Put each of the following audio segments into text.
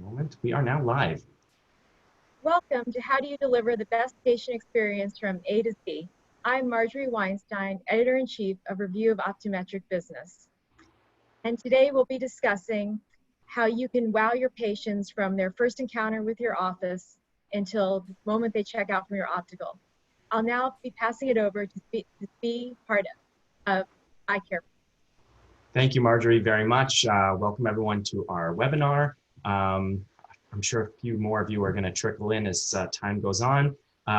moment. We are now live. Welcome to How Do You Deliver the Best Patient Experience from A to Z. I'm Marjorie Weinstein, Editor-in-Chief of Review of Optometric Business. And today we'll be discussing how you can wow your patients from their first encounter with your office until the moment they check out from your optical. I'll now be passing it over to Zvi Parda of EyeCarePro. Thank you, Marjorie, very much. Welcome everyone to our webinar. I'm sure a few more of you are going to trickle in as time goes on.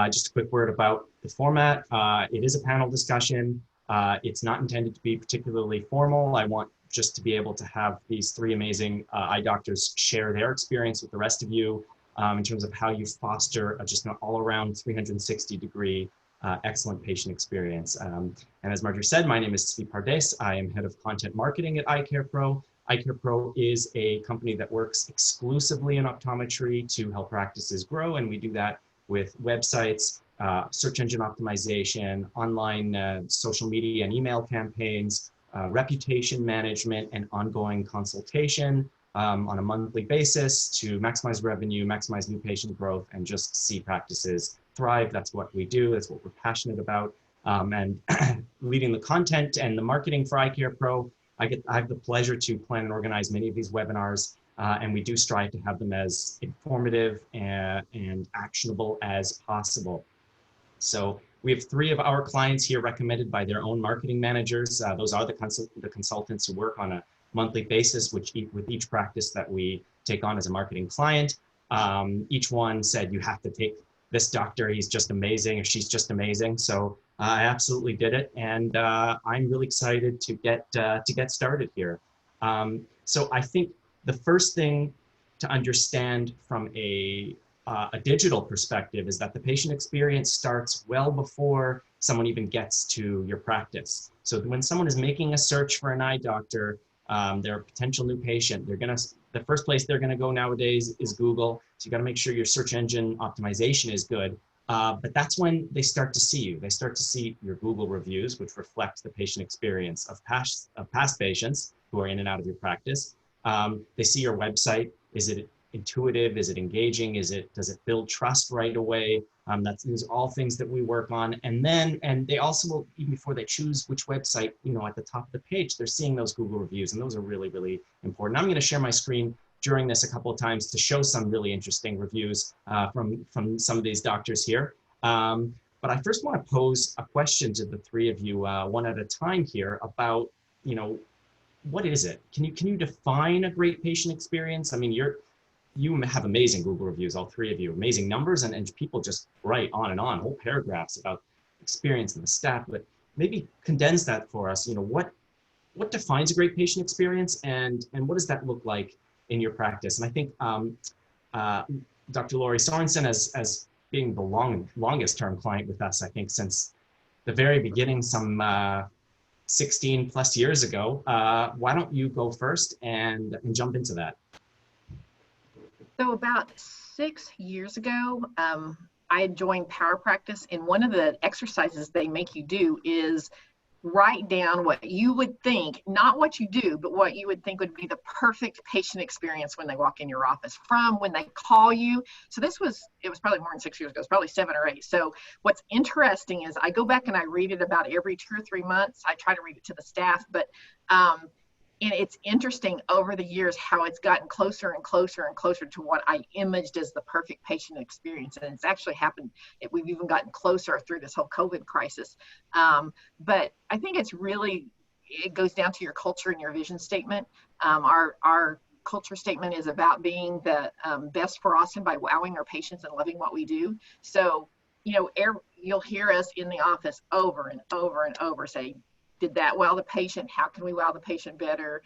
Just a quick word about the format. It is a panel discussion. It's not intended to be particularly formal. I want just to be able to have these three amazing eye doctors share their experience with the rest of you in terms of how you foster just an all-around 360-degree excellent patient experience. And as Marjorie said, my name is Zvi Pardes. I am head of content marketing at EyeCarePro. EyeCarePro is a company that works exclusively in optometry to help practices grow, and we do that with websites, search engine optimization, online social media and email campaigns, reputation management, and ongoing consultation on a monthly basis to maximize revenue, maximize new patient growth, and just see practices thrive. That's what we do. That's what we're passionate about. And leading the content and the marketing for EyeCarePro, I have the pleasure to plan and organize many of these webinars, and we do strive to have them as informative and actionable as possible. So we have three of our clients here recommended by their own marketing managers. Those are the consultants who work on a monthly basis with each practice that we take on as a marketing client. Each one said, you have to take this doctor, he's just amazing, or she's just amazing. So I absolutely did it, and I'm really excited to get started here. So I think the first thing to understand from a digital perspective is that the patient experience starts well before someone even gets to your practice. So when someone is making a search for an eye doctor, they're a potential new patient, the first place they're gonna go nowadays is Google. So you gotta make sure your search engine optimization is good. But that's when they start to see you. They start to see your Google reviews, which reflect the patient experience of past patients who are in and out of your practice. They see your website. Is it intuitive? Is it engaging? Does it build trust right away? These are all things that we work on. And they also will, even before they choose which website, at the top of the page, they're seeing those Google reviews, and those are really, really important. I'm gonna share my screen during this a couple of times to show some really interesting reviews from some of these doctors here. But I first want to pose a question to the three of you, one at a time here, about, what is it? Can you define a great patient experience? I mean, you have amazing Google reviews, all three of you, amazing numbers, and people just write on and on, whole paragraphs about experience and the staff, but maybe condense that for us. What defines a great patient experience, and what does that look like in your practice? And I think Dr. Lori Sorensen, as being the longest term client with us, I think since the very beginning, some 16 plus years ago, why don't you go first and jump into that? So about 6 years ago, I had joined Power Practice, and one of the exercises they make you do is write down what you would think, not what you do, but what you would think would be the perfect patient experience when they walk in your office, from when they call you. So it was probably more than 6 years ago, it's probably 7 or 8. So what's interesting is I go back and I read it about every 2 or 3 months. I try to read it to the staff, but and it's interesting over the years how it's gotten closer and closer and closer to what I imaged as the perfect patient experience. And it's actually happened. We've even gotten closer through this whole COVID crisis. But I think it goes down to your culture and your vision statement. Our culture statement is about being the best for Austin by wowing our patients and loving what we do. So, you'll hear us in the office over and over and over say, did that wow the patient? How can we wow the patient better?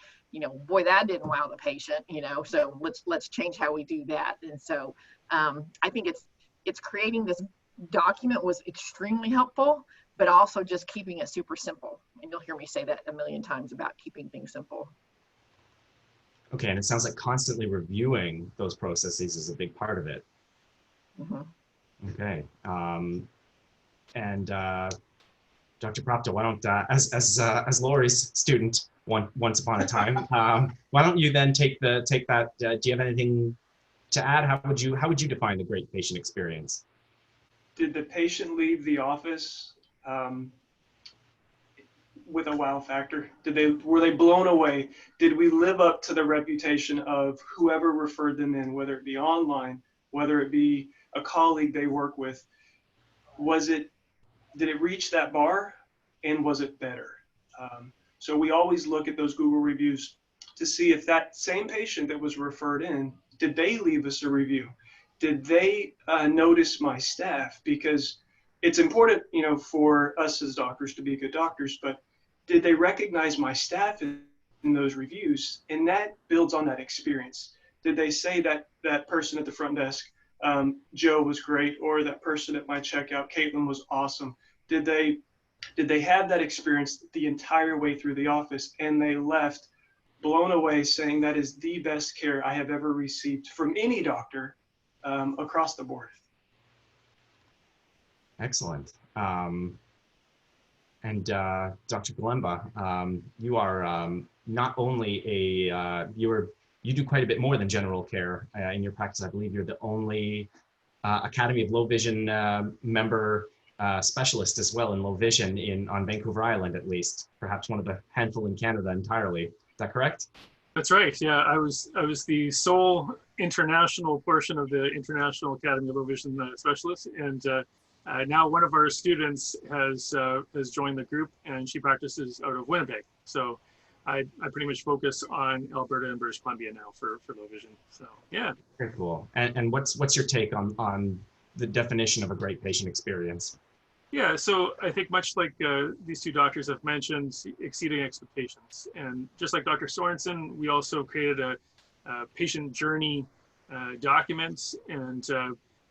Boy, that didn't wow the patient, so let's change how we do that. And so I think it's creating this document was extremely helpful, but also just keeping it super simple. And you'll hear me say that a million times about keeping things simple. Okay, and it sounds like constantly reviewing those processes is a big part of it. Mm-hmm. Okay, Dr. Propta, why don't, as Lori's student once upon a time, why don't you then take that? Do you have anything to add, how would you define the great patient experience? Did the patient leave the office with a wow factor? Were they blown away? Did we live up to the reputation of whoever referred them in, whether it be online, whether it be a colleague they work with? Did it reach that bar, and was it better? So we always look at those Google reviews to see if that same patient that was referred in, did they leave us a review? Did they notice my staff? Because it's important, for us as doctors to be good doctors, but did they recognize my staff in those reviews? And that builds on that experience. Did they say that that person at the front desk, Joe, was great, or that person at my checkout, Caitlin, was awesome? Did they have that experience the entire way through the office, and they left blown away saying that is the best care I have ever received from any doctor across the board? Excellent. And Dr. Galemba, you are not only you do quite a bit more than general care in your practice. I believe you're the only Academy of Low Vision member specialist as well in low vision on Vancouver Island, at least, perhaps one of the handful in Canada entirely. Is that correct? That's right. Yeah, I was the sole international portion of the International Academy of Low Vision specialist, and now one of our students has joined the group, and she practices out of Winnipeg. So I pretty much focus on Alberta and British Columbia now for low vision. So yeah. Very cool. And what's your take on the definition of a great patient experience? Yeah, so I think much like these two doctors have mentioned, exceeding expectations. And just like Dr. Sorensen, we also created a patient journey document, and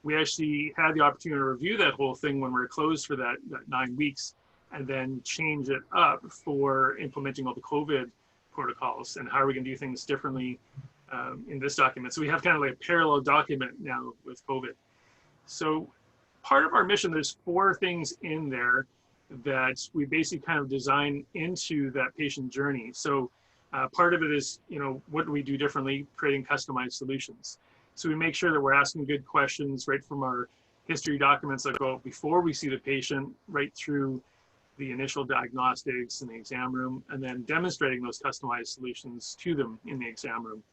we actually had the opportunity to review that whole thing when we were closed for that 9 weeks, and then change it up for implementing all the COVID protocols and how are we going to do things differently in this document. So we have kind of like a parallel document now with COVID. So part of our mission, there's 4 things in there that we basically kind of design into that patient journey. So part of it is, what do we do differently, creating customized solutions. So we make sure that we're asking good questions right from our history documents that go before we see the patient, right through the initial diagnostics in the exam room, and then demonstrating those customized solutions to them in the exam room.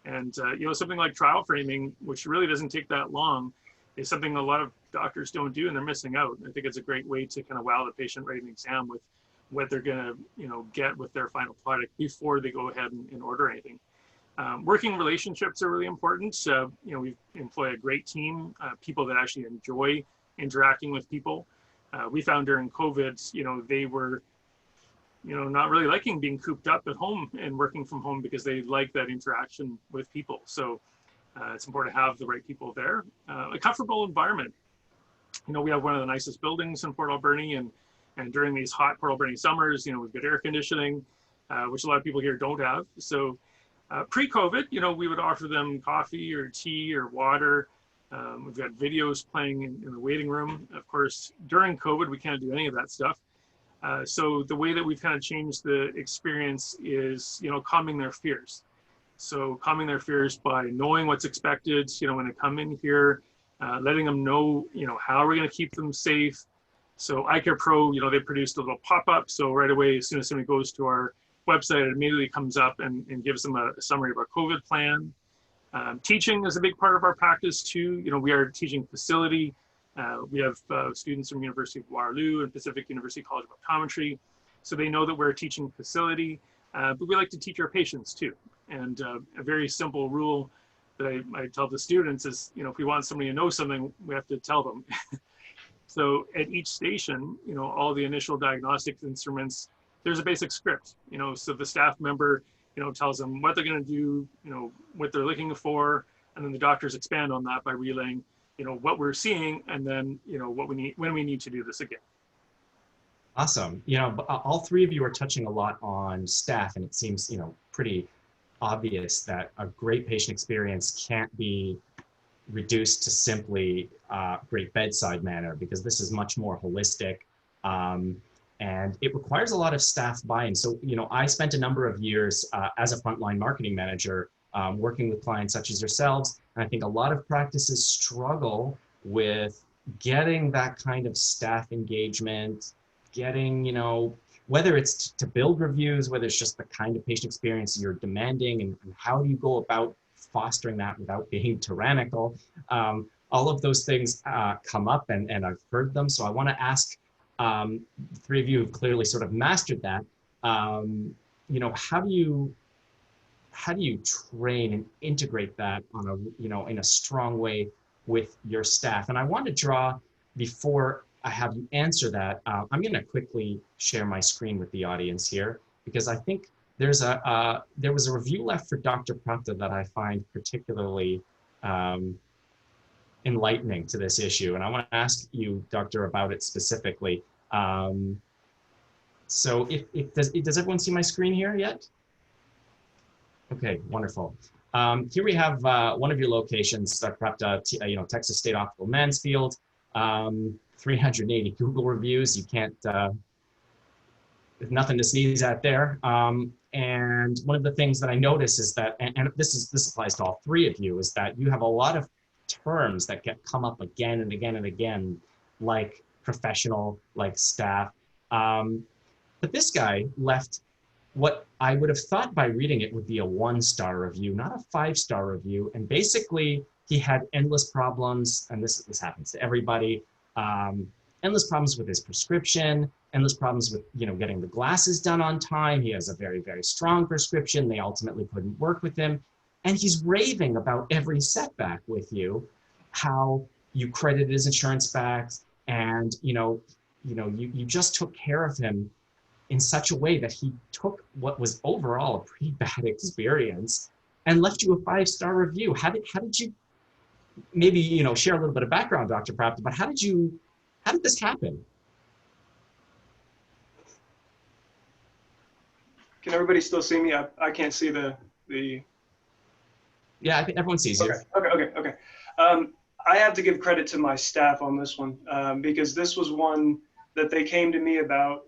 And something like trial framing, which really doesn't take that long, is something a lot of doctors don't do, and they're missing out. I think it's a great way to kind of wow the patient right in the exam with what they're going to, get with their final product before they go ahead and order anything. Working relationships are really important. So, we employ a great team, people that actually enjoy interacting with people. We found during COVID, they were, not really liking being cooped up at home and working from home because they like that interaction with people. So it's important to have the right people there. A comfortable environment. We have one of the nicest buildings in Port Alberni, and during these hot Port Alberni summers, we've got air conditioning, which a lot of people here don't have. So pre-COVID, we would offer them coffee or tea or water. We've got videos playing in the waiting room. Of course, during COVID, we can't do any of that stuff. So the way that we've kind of changed the experience is, calming their fears. So calming their fears by knowing what's expected, when they come in here, letting them know, how are we going to keep them safe. So EyeCarePro, they produced a little pop-up. So right away, as soon as somebody goes to our website, it immediately comes up and gives them a summary of our COVID plan. Teaching is a big part of our practice too. We are a teaching facility. We have students from University of Waterloo and Pacific University College of Optometry. So they know that we're a teaching facility, but we like to teach our patients too. And a very simple rule that I tell the students is, if we want somebody to know something, we have to tell them. So at each station, all the initial diagnostic instruments, there's a basic script, so the staff member, tells them what they're going to do, what they're looking for, and then the doctors expand on that by relaying, what we're seeing, and then, what we need, when we need to do this again. Awesome. All 3 of you are touching a lot on staff, and it seems, pretty obvious that a great patient experience can't be reduced to simply great bedside manner, because this is much more holistic. And it requires a lot of staff buy-in. So, I spent a number of years as a frontline marketing manager working with clients such as yourselves. And I think a lot of practices struggle with getting that kind of staff engagement, getting, you know, whether it's to build reviews, whether it's just the kind of patient experience you're demanding, and how do you go about fostering that without being tyrannical. All of those things come up, and I've heard them. So I want to ask, the three of you have clearly sort of mastered that. You know, how do you train and integrate that on a, you know, in a strong way with your staff? And I want to draw, before I have you answer that, I'm going to quickly share my screen with the audience here, because I think there was a review left for Dr. Prapta that I find particularly enlightening to this issue. And I want to ask you, Doctor, about it specifically. So does everyone see my screen here yet? Okay, wonderful. Here we have one of your locations, Dr. Prapta, you know, Texas State Optical Mansfield, 380 Google reviews. You can't, nothing to sneeze at there. And one of the things that I notice is that, and this applies to all three of you, is that you have a lot of terms that come up again and again and again, like professional, like staff. But this guy left what I would have thought by reading it would be a 1-star review, not a 5-star review. And basically he had endless problems, and this happens to everybody, endless problems with his prescription, endless problems with, you know, getting the glasses done on time. He has a very, very strong prescription. They ultimately couldn't work with him. And he's raving about every setback with you, how you credited his insurance back, and you just took care of him in such a way that he took what was overall a pretty bad experience and left you a 5-star review. How did you, maybe, you know, share a little bit of background, Dr. Prapta, but how did this happen? Can everybody still see me? I can't see the. Yeah, I think everyone sees you. Okay. I have to give credit to my staff on this one, because this was one that they came to me about,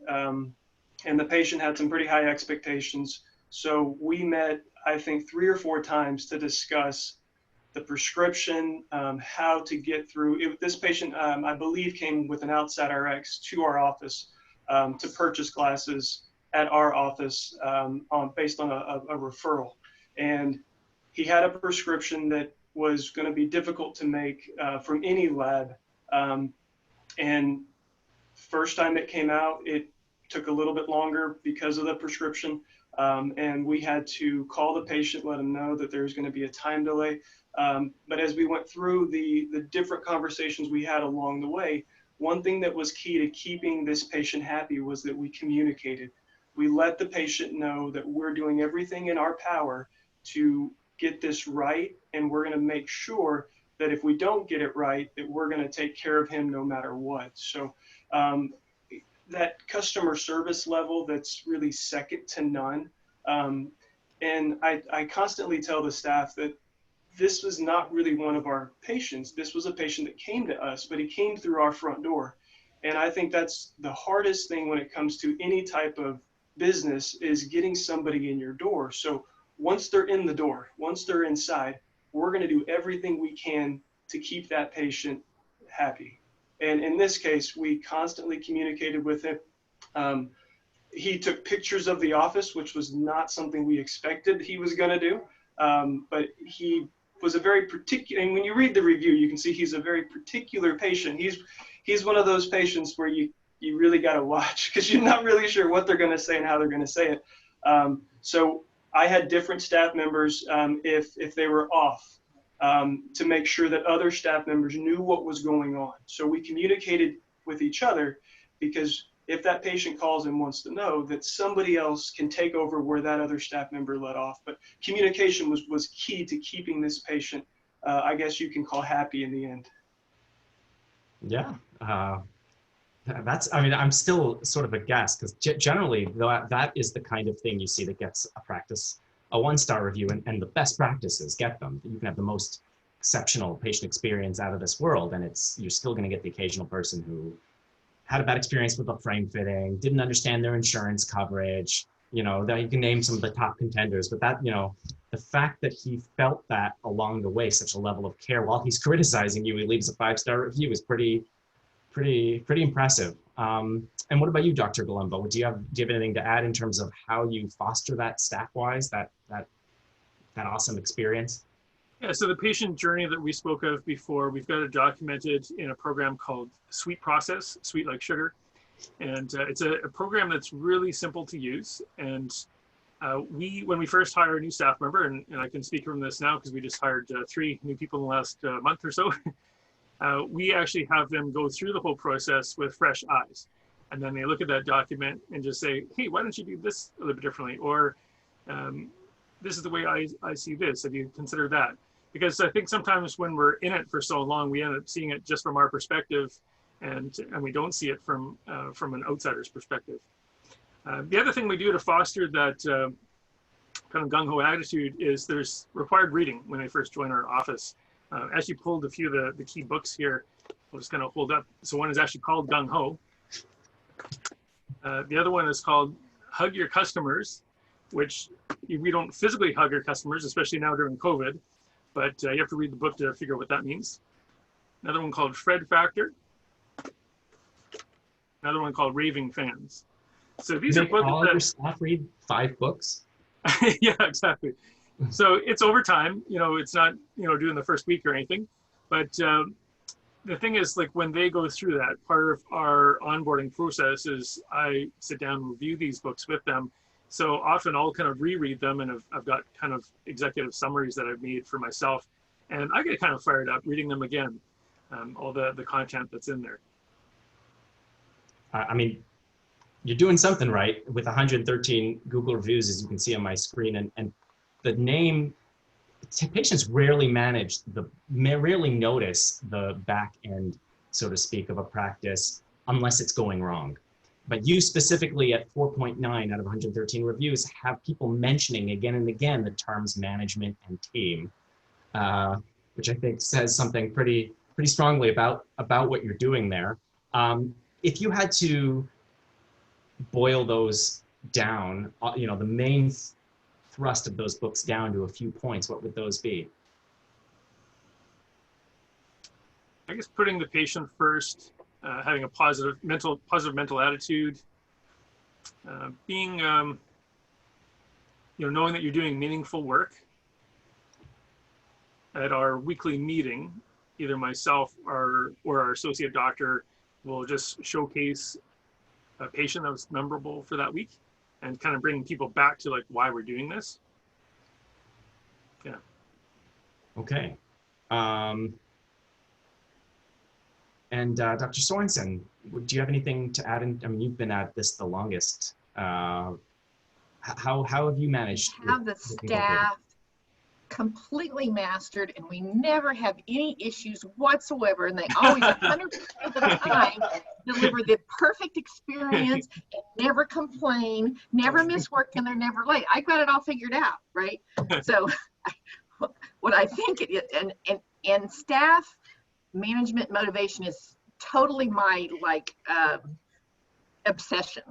and the patient had some pretty high expectations. So we met, I think, 3 or 4 times to discuss the prescription, how to get through. This patient, I believe, came with an outside RX to our office to purchase glasses at our office based on a referral. And he had a prescription that was going to be difficult to make from any lab. And first time it came out, it took a little bit longer because of the prescription. And we had to call the patient, let him know that there was going to be a time delay. But as we went through the different conversations we had along the way, one thing that was key to keeping this patient happy was that we communicated. We let the patient know that we're doing everything in our power to get this right, and we're going to make sure that if we don't get it right, that we're going to take care of him no matter what. So that customer service level, that's really second to none. And I constantly tell the staff that this was not really one of our patients. This was a patient that came to us, but he came through our front door. And I think that's the hardest thing when it comes to any type of business, is getting somebody in your door. So once they're in the door, once they're inside, we're going to do everything we can to keep that patient happy. And in this case, we constantly communicated with him. He took pictures of the office, which was not something we expected he was going to do. But he was a very particular, and when you read the review, you can see he's a very particular patient. He's one of those patients where you really got to watch, because you're not really sure what they're going to say and how they're going to say it. So I had different staff members, if they were off, to make sure that other staff members knew what was going on. So we communicated with each other, because if that patient calls and wants to know, that somebody else can take over where that other staff member let off. But communication was key to keeping this patient, I guess you can call, happy in the end. Yeah. I mean, I'm still sort of aghast, because generally that is the kind of thing you see that gets a practice a 1-star review, and the best practices get them. You can have the most exceptional patient experience out of this world, and you're still going to get the occasional person who had a bad experience with a frame fitting, didn't understand their insurance coverage, you know, that you can name some of the top contenders, but that, you know, the fact that he felt that along the way, such a level of care while he's criticizing you, he leaves a 5-star review is pretty impressive. And what about you, Dr. Galumbo? Do you have anything to add in terms of how you foster that staff-wise, that awesome experience? Yeah, so the patient journey that we spoke of before, we've got it documented in a program called Sweet Process, sweet like sugar. And it's a program that's really simple to use. And when we first hire a new staff member, and I can speak from this now because we just hired 3 new people in the last month or so, we actually have them go through the whole process with fresh eyes. And then they look at that document and just say, hey, why don't you do this a little bit differently? Or this is the way I see this. Have you considered that? Because I think sometimes when we're in it for so long, we end up seeing it just from our perspective, and we don't see it from an outsider's perspective. The other thing we do to foster that kind of gung-ho attitude is there's required reading when they first join our office. Actually pulled a few of the key books here. I'll just kind of hold up. So one is actually called Gung-Ho. The other one is called Hug Your Customers, which we don't physically hug our customers, especially now during COVID, but you have to read the book to figure out what that means. Another one called Fred Factor. Another one called Raving Fans. So these are books all your staff read 5 books? Yeah, exactly. So it's over time, you know, it's not, you know, doing the first week or anything, but the thing is, like, when they go through that, part of our onboarding process is I sit down and review these books with them. So often I'll kind of reread them, and I've got kind of executive summaries that I've made for myself, and I get kind of fired up reading them again, all the content that's in there. I mean, you're doing something right with 113 Google reviews, as you can see on my screen, and the name, patients rarely notice the back end, so to speak, of a practice unless it's going wrong. But you specifically at 4.9 out of 113 reviews have people mentioning again and again the terms management and team, which I think says something pretty strongly about what you're doing there. If you had to boil those down, you know, the main thrust of those books down to a few points, what would those be? I guess putting the patient first, having a positive mental attitude, being, you know, knowing that you're doing meaningful work. At our weekly meeting, either myself or our associate doctor will just showcase a patient that was memorable for that week, and kind of bringing people back to like why we're doing this. Yeah. Okay. And Dr. Sorensen, do you have anything to add in? I mean, you've been at this the longest. How have you managed? We have the staff completely mastered, and we never have any issues whatsoever, and they always 100% of the time deliver the perfect experience and never complain, never miss work, and they're never late. I got it all figured out, right? So what I think it is, and staff management motivation is totally my obsession,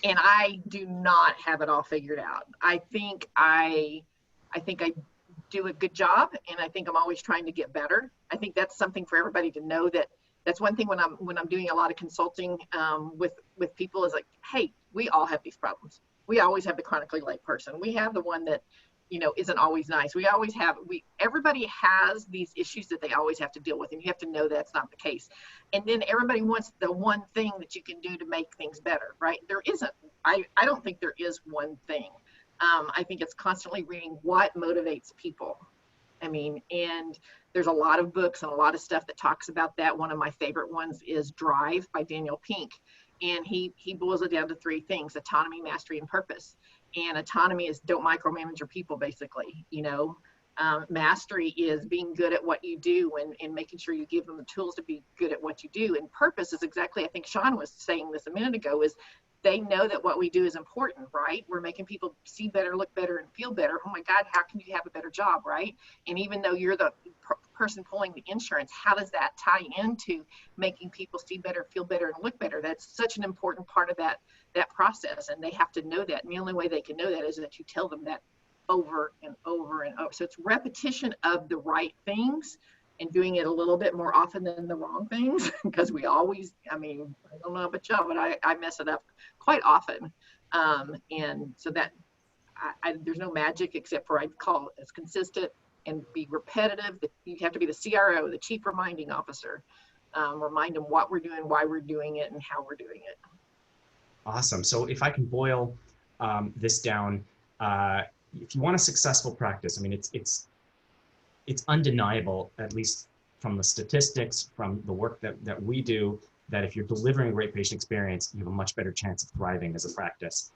and I do not have it all figured out. I think I do a good job, and I think I'm always trying to get better. I think that's something for everybody to know, that's one thing when I'm doing a lot of consulting with people is like, hey, we all have these problems. We always have the chronically late person. We have the one that, you know, isn't always nice. Everybody has these issues that they always have to deal with, and you have to know that's not the case. And then everybody wants the one thing that you can do to make things better, right? There isn't. I don't think there is one thing. I think it's constantly reading what motivates people. I mean, and there's a lot of books and a lot of stuff that talks about that. One of my favorite ones is Drive by Daniel Pink. And he boils it down to 3 things: autonomy, mastery, and purpose. And autonomy is don't micromanage your people, basically, you know. Mastery is being good at what you do and making sure you give them the tools to be good at what you do. And purpose is exactly, I think Sean was saying this a minute ago, is they know that what we do is important, right? We're making people see better, look better, and feel better. Oh my God, how can you have a better job, right? And even though you're the person pulling the insurance, how does that tie into making people see better, feel better, and look better? That's such an important part of that process, and they have to know that. And the only way they can know that is that you tell them that over and over and over. So it's repetition of the right things and doing it a little bit more often than the wrong things, because we always, I mean, I don't know about y'all, but I mess it up quite often. And so that there's no magic except for, I call it, as consistent and be repetitive. You have to be the CRO, the chief reminding officer. Remind them what we're doing, why we're doing it, and how we're doing it. Awesome. So if I can boil this down, if you want a successful practice, I mean, it's undeniable, at least from the statistics, from the work that we do, that if you're delivering a great patient experience, you have a much better chance of thriving as a practice.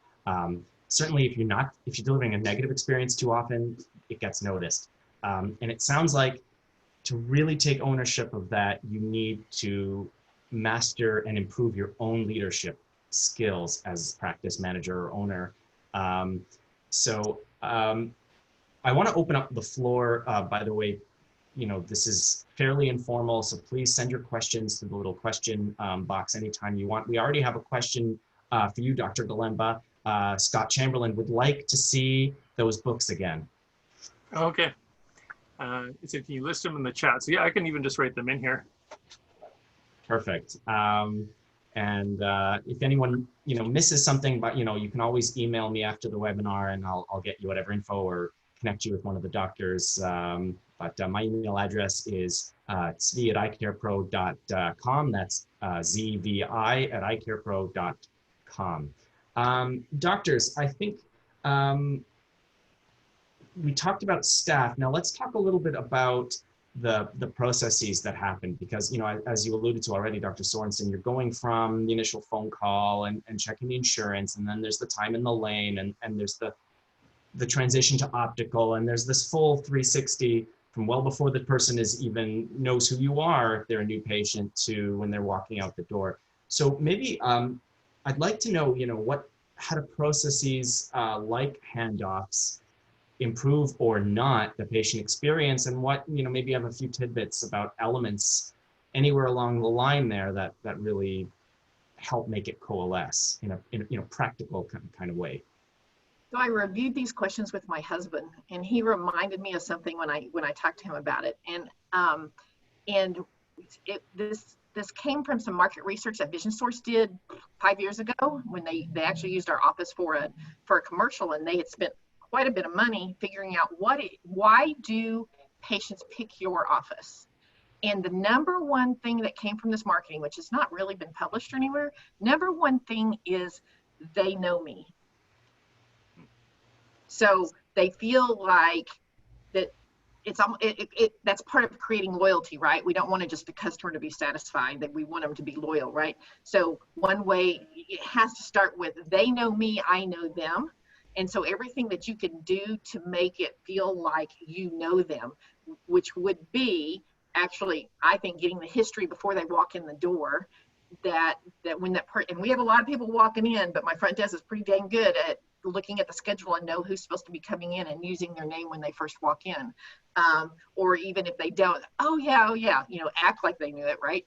Certainly, if you're delivering a negative experience too often, it gets noticed. And it sounds like to really take ownership of that, you need to master and improve your own leadership skills as practice manager or owner. I want to open up the floor. By the way, this is fairly informal, so please send your questions to the little question box anytime you want. We already have a question for you, Dr. Galemba. Scott Chamberlain would like to see those books again. Okay. So can you list them in the chat? So yeah, I can even just write them in here. Perfect. And if anyone misses something, but you can always email me after the webinar, and I'll get you whatever info or connect you with one of the doctors. But my email address is zvi@eyecarepro.com. That's zvi@eyecarepro.com. Doctors, I think we talked about staff. Now let's talk a little bit about the processes that happen, because as you alluded to already, Dr. Sorensen, you're going from the initial phone call and checking the insurance, and then there's the time in the lane, and there's the transition to optical, and there's this full 360 from well before the person even knows who you are, if they're a new patient, to when they're walking out the door. So maybe I'd like to know, how do processes like handoffs improve or not the patient experience, and what, maybe you have a few tidbits about elements anywhere along the line there that really help make it coalesce in a practical kind of way. So I reviewed these questions with my husband, and he reminded me of something when I talked to him about it. And this came from some market research that Vision Source did 5 years ago, when they actually used our office for a commercial, and they had spent quite a bit of money figuring out why do patients pick your office. And the number one thing that came from this marketing, which has not really been published anywhere, number one thing is they know me. So they feel like that that's part of creating loyalty, right? We don't want just the customer to be satisfied, that we want them to be loyal, right? So one way, it has to start with, they know me, I know them. And so everything that you can do to make it feel like you know them, which would be actually, I think, getting the history before they walk in the door, that when and we have a lot of people walking in, but my front desk is pretty dang good at looking at the schedule and know who's supposed to be coming in and using their name when they first walk in. Or even if they don't, oh yeah, act like they knew it, right?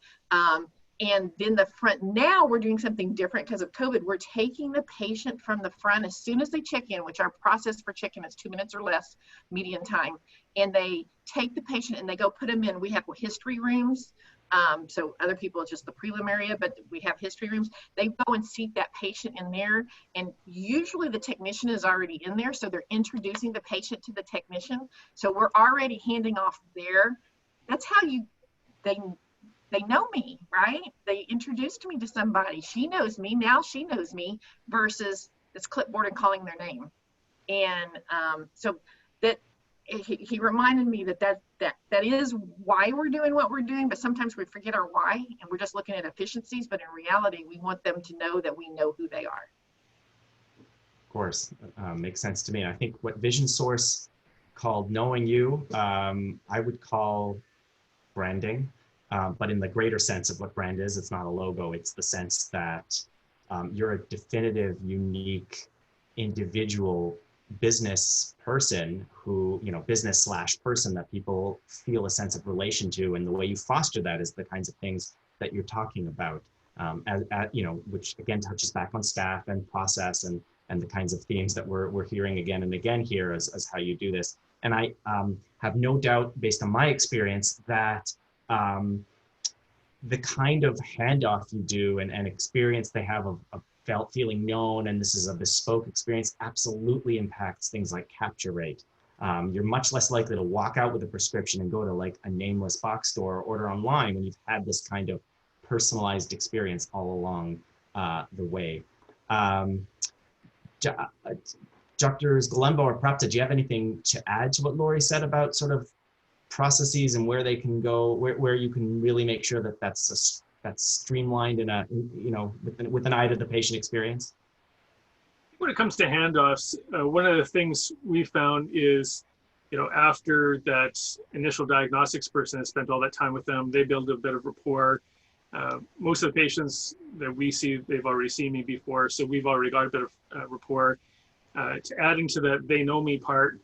And then the front, now we're doing something different because of COVID. We're taking the patient from the front as soon as they check in, which our process for check-in is 2 minutes or less median time. And they take the patient and they go put them in. We have history rooms. So other people, it's just the prelim area, but we have history rooms. They go and seat that patient in there. And usually the technician is already in there. So they're introducing the patient to the technician. So we're already handing off there. That's how they know me, right? They introduced me to somebody. She knows me, now she knows me, versus this clipboard and calling their name. And so that he reminded me that is why we're doing what we're doing, but sometimes we forget our why, and we're just looking at efficiencies, but in reality, we want them to know that we know who they are. Of course, makes sense to me. I think what Vision Source called knowing you, I would call branding. But in the greater sense of what brand is, it's not a logo. It's the sense that you're a definitive, unique, individual business person who, business / person that people feel a sense of relation to. And the way you foster that is the kinds of things that you're talking about, which again touches back on staff and process and the kinds of themes that we're hearing again and again here as how you do this. And I have no doubt, based on my experience, that the kind of handoff you do and experience they have of feeling known, and this is a bespoke experience, absolutely impacts things like capture rate. You're much less likely to walk out with a prescription and go to like a nameless box store or order online when you've had this kind of personalized experience all along the way. Drs. Galembo or Prapta, do you have anything to add to what Lori said about sort of processes and where they can go, where you can really make sure that that's streamlined in a, with an eye to the patient experience? When it comes to handoffs, one of the things we found is, after that initial diagnostics person has spent all that time with them, they build a bit of rapport. Most of the patients that we see, they've already seen me before, so we've already got a bit of rapport. To adding to the they know me part,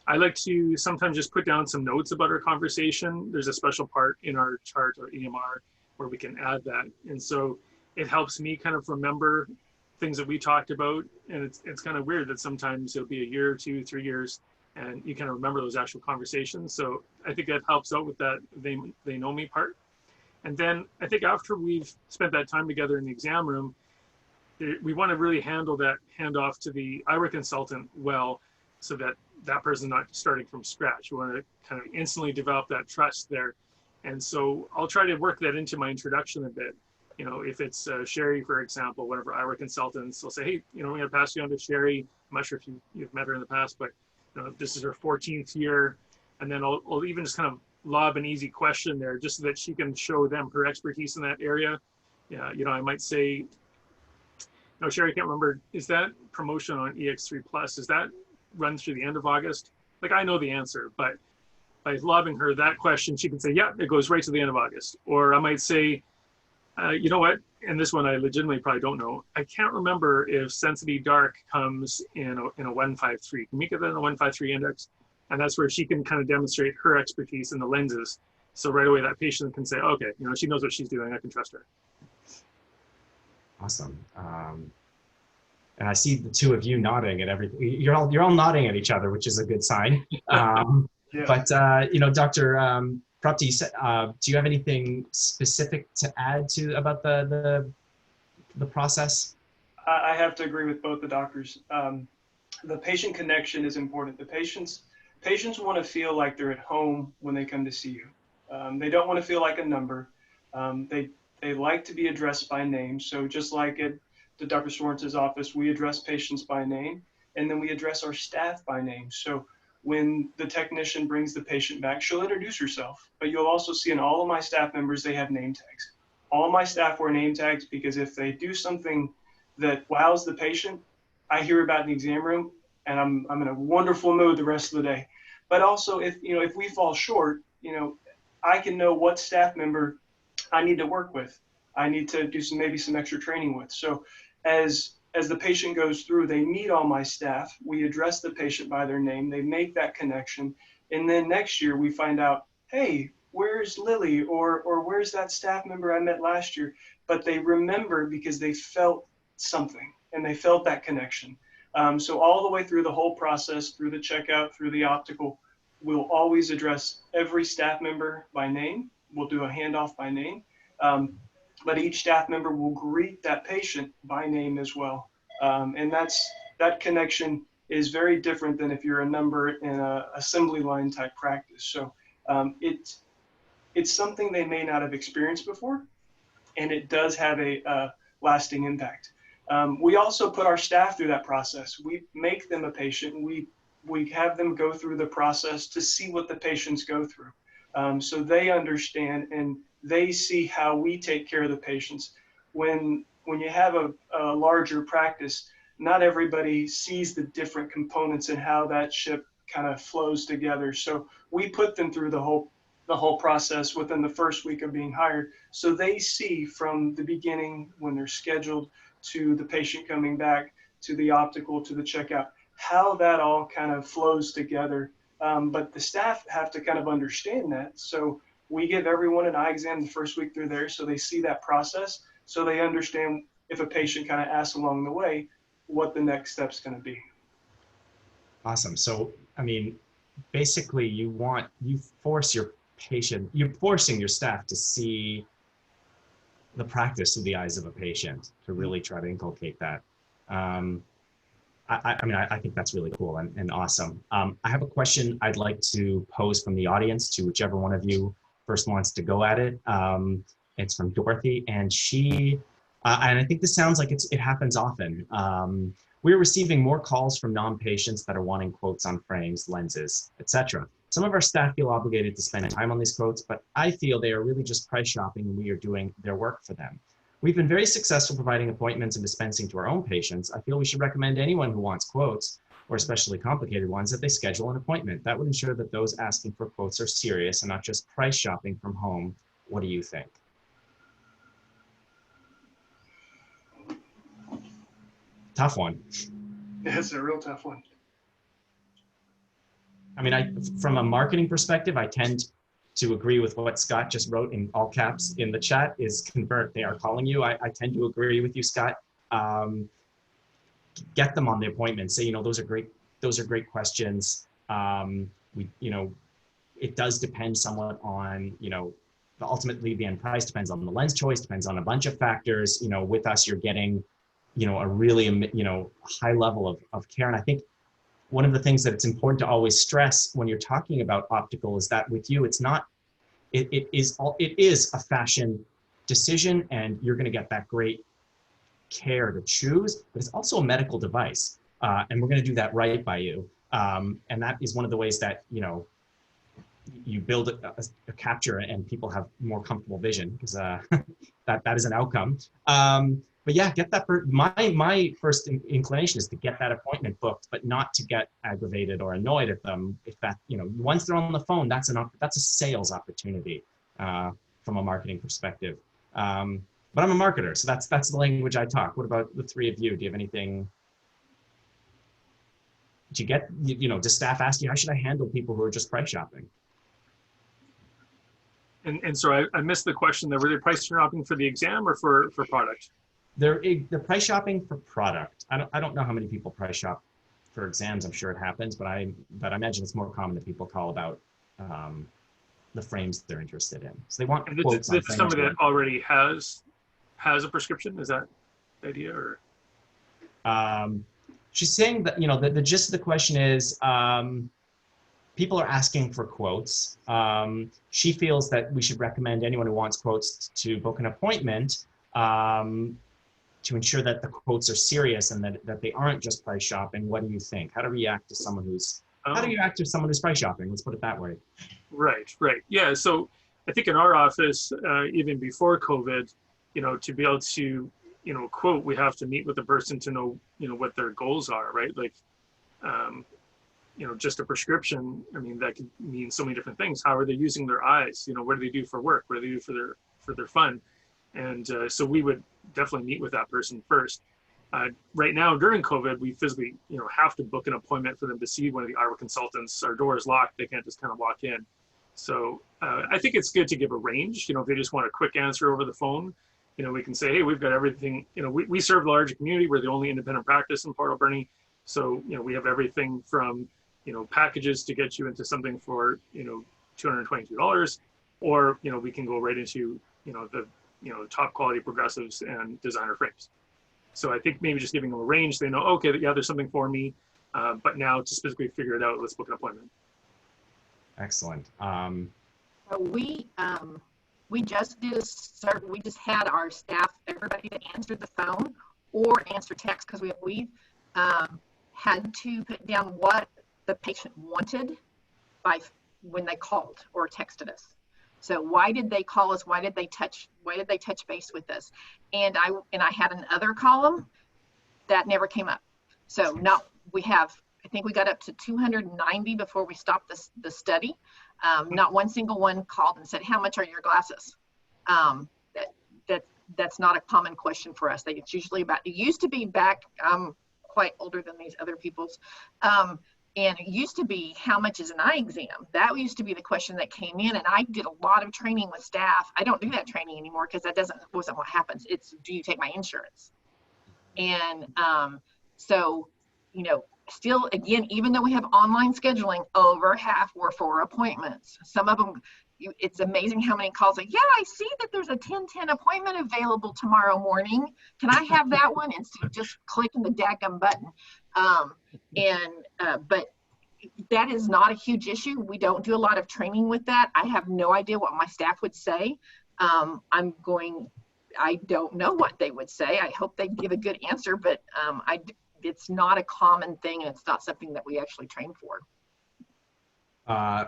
I like to sometimes just put down some notes about our conversation. There's a special part in our chart or EMR where we can add that. And so it helps me kind of remember things that we talked about. And it's kind of weird that sometimes it'll be a year, 2, 3 years, and you kind of remember those actual conversations. So I think that helps out with that they know me part. And then I think after we've spent that time together in the exam room, we want to really handle that handoff to the eyewear consultant well, so that that person's not starting from scratch. We want to kind of instantly develop that trust there. And so I'll try to work that into my introduction a bit. If it's Sherry, for example, one of our eyewear consultants will say, hey, we're going to pass you on to Sherry. I'm not sure if you've met her in the past, but this is her 14th year. And then I'll even just kind of lob an easy question there just so that she can show them her expertise in that area. Yeah, I might say, no, Sherry, I can't remember, is that promotion on EX3 Plus, is that run through the end of August? Like, I know the answer, but by lobbing her that question, she can say, yeah, it goes right to the end of August. Or I might say, you know what, and this one I legitimately probably don't know, I can't remember if Sensitive Dark comes in a 153. Can we get that in a 153 index? And that's where she can kind of demonstrate her expertise in the lenses. So right away that patient can say, okay, she knows what she's doing, I can trust her. Awesome. And I see the two of you nodding at everything. You're all nodding at each other, which is a good sign. Yeah. But Dr. Prapta, you said, do you have anything specific to add about the process? I have to agree with both the doctors. The patient connection is important. The patients want to feel like they're at home when they come to see you. They don't want to feel like a number. They like to be addressed by name. So just like at the Dr. Sorensen's office, we address patients by name, and then we address our staff by name. So when the technician brings the patient back, she'll introduce herself, but you'll also see in all of my staff members, they have name tags. All of my staff wear name tags because if they do something that wows the patient, I hear about in the exam room and I'm in a wonderful mood the rest of the day. But also if we fall short, I can know what staff member I need to work with. I need to do maybe some extra training with. So as the patient goes through, they meet all my staff. We address the patient by their name. They make that connection. And then next year we find out, hey, where's Lily or where's that staff member I met last year? But they remember because they felt something and they felt that connection. So all the way through the whole process, through the checkout, through the optical, we'll always address every staff member by name. We'll do a handoff by name. But each staff member will greet that patient by name as well. And that connection is very different than if you're a number in a assembly line type practice. So it's something they may not have experienced before, and it does have a lasting impact. We also put our staff through that process. We make them a patient. We have them go through the process to see what the patients go through. So they understand and they see how we take care of the patients. When you have a larger practice, not everybody sees the different components and how that ship kind of flows together. So we put them through the whole process within the first week of being hired. So they see from the beginning when they're scheduled to the patient coming back, to the optical, to the checkout, how that all kind of flows together. But the staff have to kind of understand that. So we give everyone an eye exam the first week they're there, so they see that process, so they understand if a patient kind of asks along the way what the next step's going to be. Awesome. So, I mean, basically you force your patient, you're forcing your staff to see the practice through the eyes of a patient, to really try to inculcate that. I mean, I think that's really cool and awesome. I have a question I'd like to pose from the audience to whichever one of you first wants to go at it. It's from Dorothy, and and I think this sounds like it happens often. We're receiving more calls from non-patients that are wanting quotes on frames, lenses, etc. Some of our staff feel obligated to spend time on these quotes, but I feel they are really just price shopping and we are doing their work for them. We've been very successful providing appointments and dispensing to our own patients. I feel we should recommend anyone who wants quotes, or especially complicated ones, that they schedule an appointment. That would ensure that those asking for quotes are serious and not just price shopping from home. What do you think? Tough one. It's a real tough one. I mean, from a marketing perspective, I tend to agree with what Scott just wrote in all caps in the chat, is convert. They are calling you. I tend to agree with you, Scott. Get them on the appointment. Say, those are great questions. It does depend somewhat on, ultimately the end price depends on the lens choice, depends on a bunch of factors. With us, you're getting, a really, high level of care. And I think one of the things that it's important to always stress when you're talking about optical is that with you, it's not, it is a fashion decision, and you're going to get that great care to choose, but it's also a medical device. And we're going to do that right by you. And that is one of the ways that, you build a capture and people have more comfortable vision, because that is an outcome. But yeah, get that. My first inclination is to get that appointment booked, but not to get aggravated or annoyed at them. If that, once they're on the phone, that's a sales opportunity from a marketing perspective. But I'm a marketer, so that's the language I talk. What about the three of you? Do you have anything? Do you get, does staff ask you, how should I handle people who are just price shopping? And so I missed the question there. Were they price shopping for the exam or for product? They're price shopping for product. I don't know how many people price shop for exams. I'm sure it happens, but I imagine it's more common that people call about the frames they're interested in. So they want quotes on frames. Somebody that already has a prescription. Is that the idea, or? She's saying that the gist of the question is people are asking for quotes. She feels that we should recommend anyone who wants quotes to book an appointment. To ensure that the quotes are serious and that they aren't just price shopping. What do you think? How to react to someone who's price shopping? Let's put it that way. Right. Yeah. So I think in our office, even before COVID, to be able to, quote, we have to meet with the person to know, what their goals are, right? Like, just a prescription. I mean, that could mean so many different things. How are they using their eyes? What do they do for work? What do they do for their fun? And so we would definitely meet with that person first. Right now, during COVID, we physically, have to book an appointment for them to see one of the eyewear consultants. Our door is locked; they can't just kind of walk in. So I think it's good to give a range. If they just want a quick answer over the phone, we can say, hey, we've got everything. We serve the large community. We're the only independent practice in Port Alberni, so we have everything from packages to get you into something for $222, or we can go right into the top quality progressives and designer frames. So I think maybe just giving them a range, they know, okay, yeah, there's something for me, but now to specifically figure it out, let's book an appointment. Excellent. So we just had our staff, everybody that answered the phone or answered text, because we had to put down what the patient wanted when they called or texted us. So why did they call us? Why did they touch base with us? And I had another column that never came up. So I think we got up to 290 before we stopped the study. Not one single one called and said, how much are your glasses? that's not a common question for us. It's usually about, it used to be back, I'm quite older than these other people's, and it used to be, how much is an eye exam? That used to be the question that came in, and I did a lot of training with staff. I don't do that training anymore because that wasn't what happens. It's, do you take my insurance? And so, you know, still, again, even though we have online scheduling, over half were for appointments. Some of them, it's amazing how many calls are, yeah, I see that there's a 10:10 appointment available tomorrow morning. Can I have that one? Instead of just clicking the daggum button. But that is not a huge issue. We don't do a lot of training with that. I have no idea what my staff would say. I don't know what they would say. I hope they give a good answer, but it's not a common thing, and it's not something that we actually train for.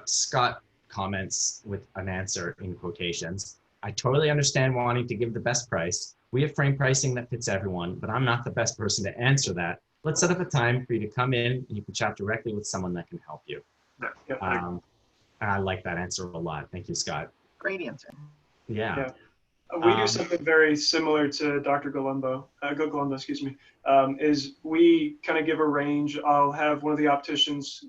Scott comments with an answer in quotations. I totally understand wanting to give the best price. We have frame pricing that fits everyone, but I'm not the best person to answer that. Let's set up a time for you to come in and you can chat directly with someone that can help you. And I like that answer a lot. Thank you, Scott. Great answer. Yeah. We do something very similar to Dr. Galumbo, excuse me, is we kind of give a range. I'll have one of the opticians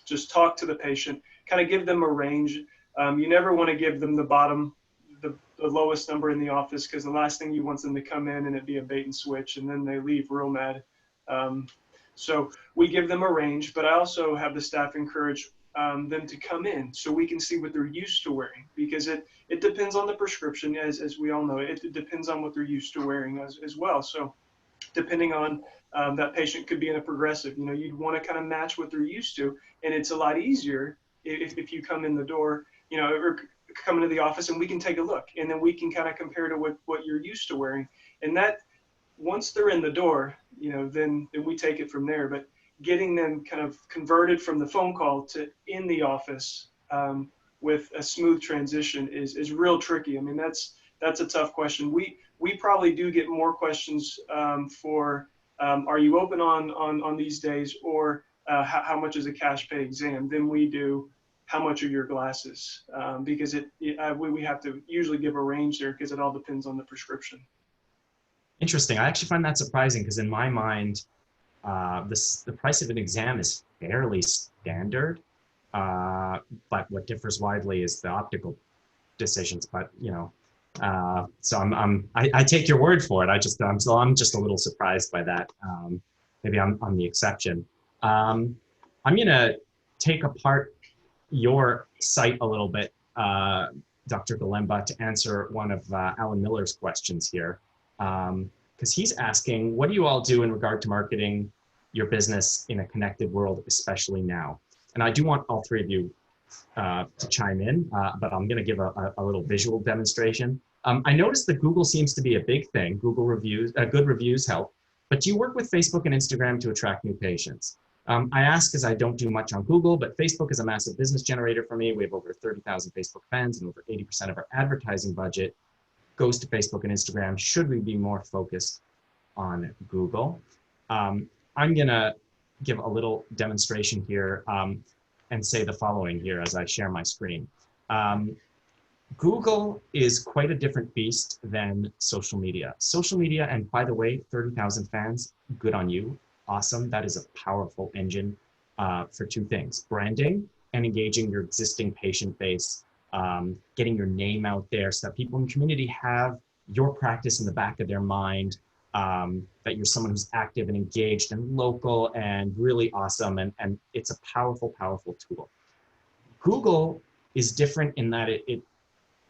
just talk to the patient, kind of give them a range. You never want to give them the bottom, the lowest number in the office, because the last thing you want them to come in and it be a bait and switch and then they leave real mad. So we give them a range, but I also have the staff encourage them to come in so we can see what they're used to wearing, because it depends on the prescription, as we all know. It depends on what they're used to wearing as well. So depending on that patient could be in a progressive, you know, you'd want to kind of match what they're used to, and it's a lot easier if you come in the door, you know, or come into the office and we can take a look, and then we can kind of compare to what you're used to wearing. And that, once they're in the door, you know, then we take it from there. But getting them kind of converted from the phone call to in the office with a smooth transition is real tricky. I mean, that's a tough question. We probably do get more questions for are you open on these days, or how much is a cash pay exam, than we do how much are your glasses, because we have to usually give a range there because it all depends on the prescription. Interesting. I actually find that surprising because in my mind, the price of an exam is fairly standard, but what differs widely is the optical decisions. But you know, so I take your word for it. I'm just a little surprised by that. Maybe I'm the exception. I'm gonna take apart your site a little bit, Dr. Galemba, to answer one of Alan Miller's questions here. Because he's asking, what do you all do in regard to marketing your business in a connected world, especially now? And I do want all three of you to chime in, but I'm going to give a little visual demonstration. I noticed that Google seems to be a big thing. Google reviews, good reviews help, but do you work with Facebook and Instagram to attract new patients? I ask because I don't do much on Google, but Facebook is a massive business generator for me. We have over 30,000 Facebook fans, and over 80% of our advertising budget goes to Facebook and Instagram. Should we be more focused on Google? I'm gonna give a little demonstration here and say the following here as I share my screen. Google is quite a different beast than social media. Social media, and by the way, 30,000 fans, good on you, awesome. That is a powerful engine for two things: branding and engaging your existing patient base. Getting your name out there so that people in the community have your practice in the back of their mind, that you're someone who's active and engaged and local and really awesome. And it's a powerful, powerful tool. Google is different in that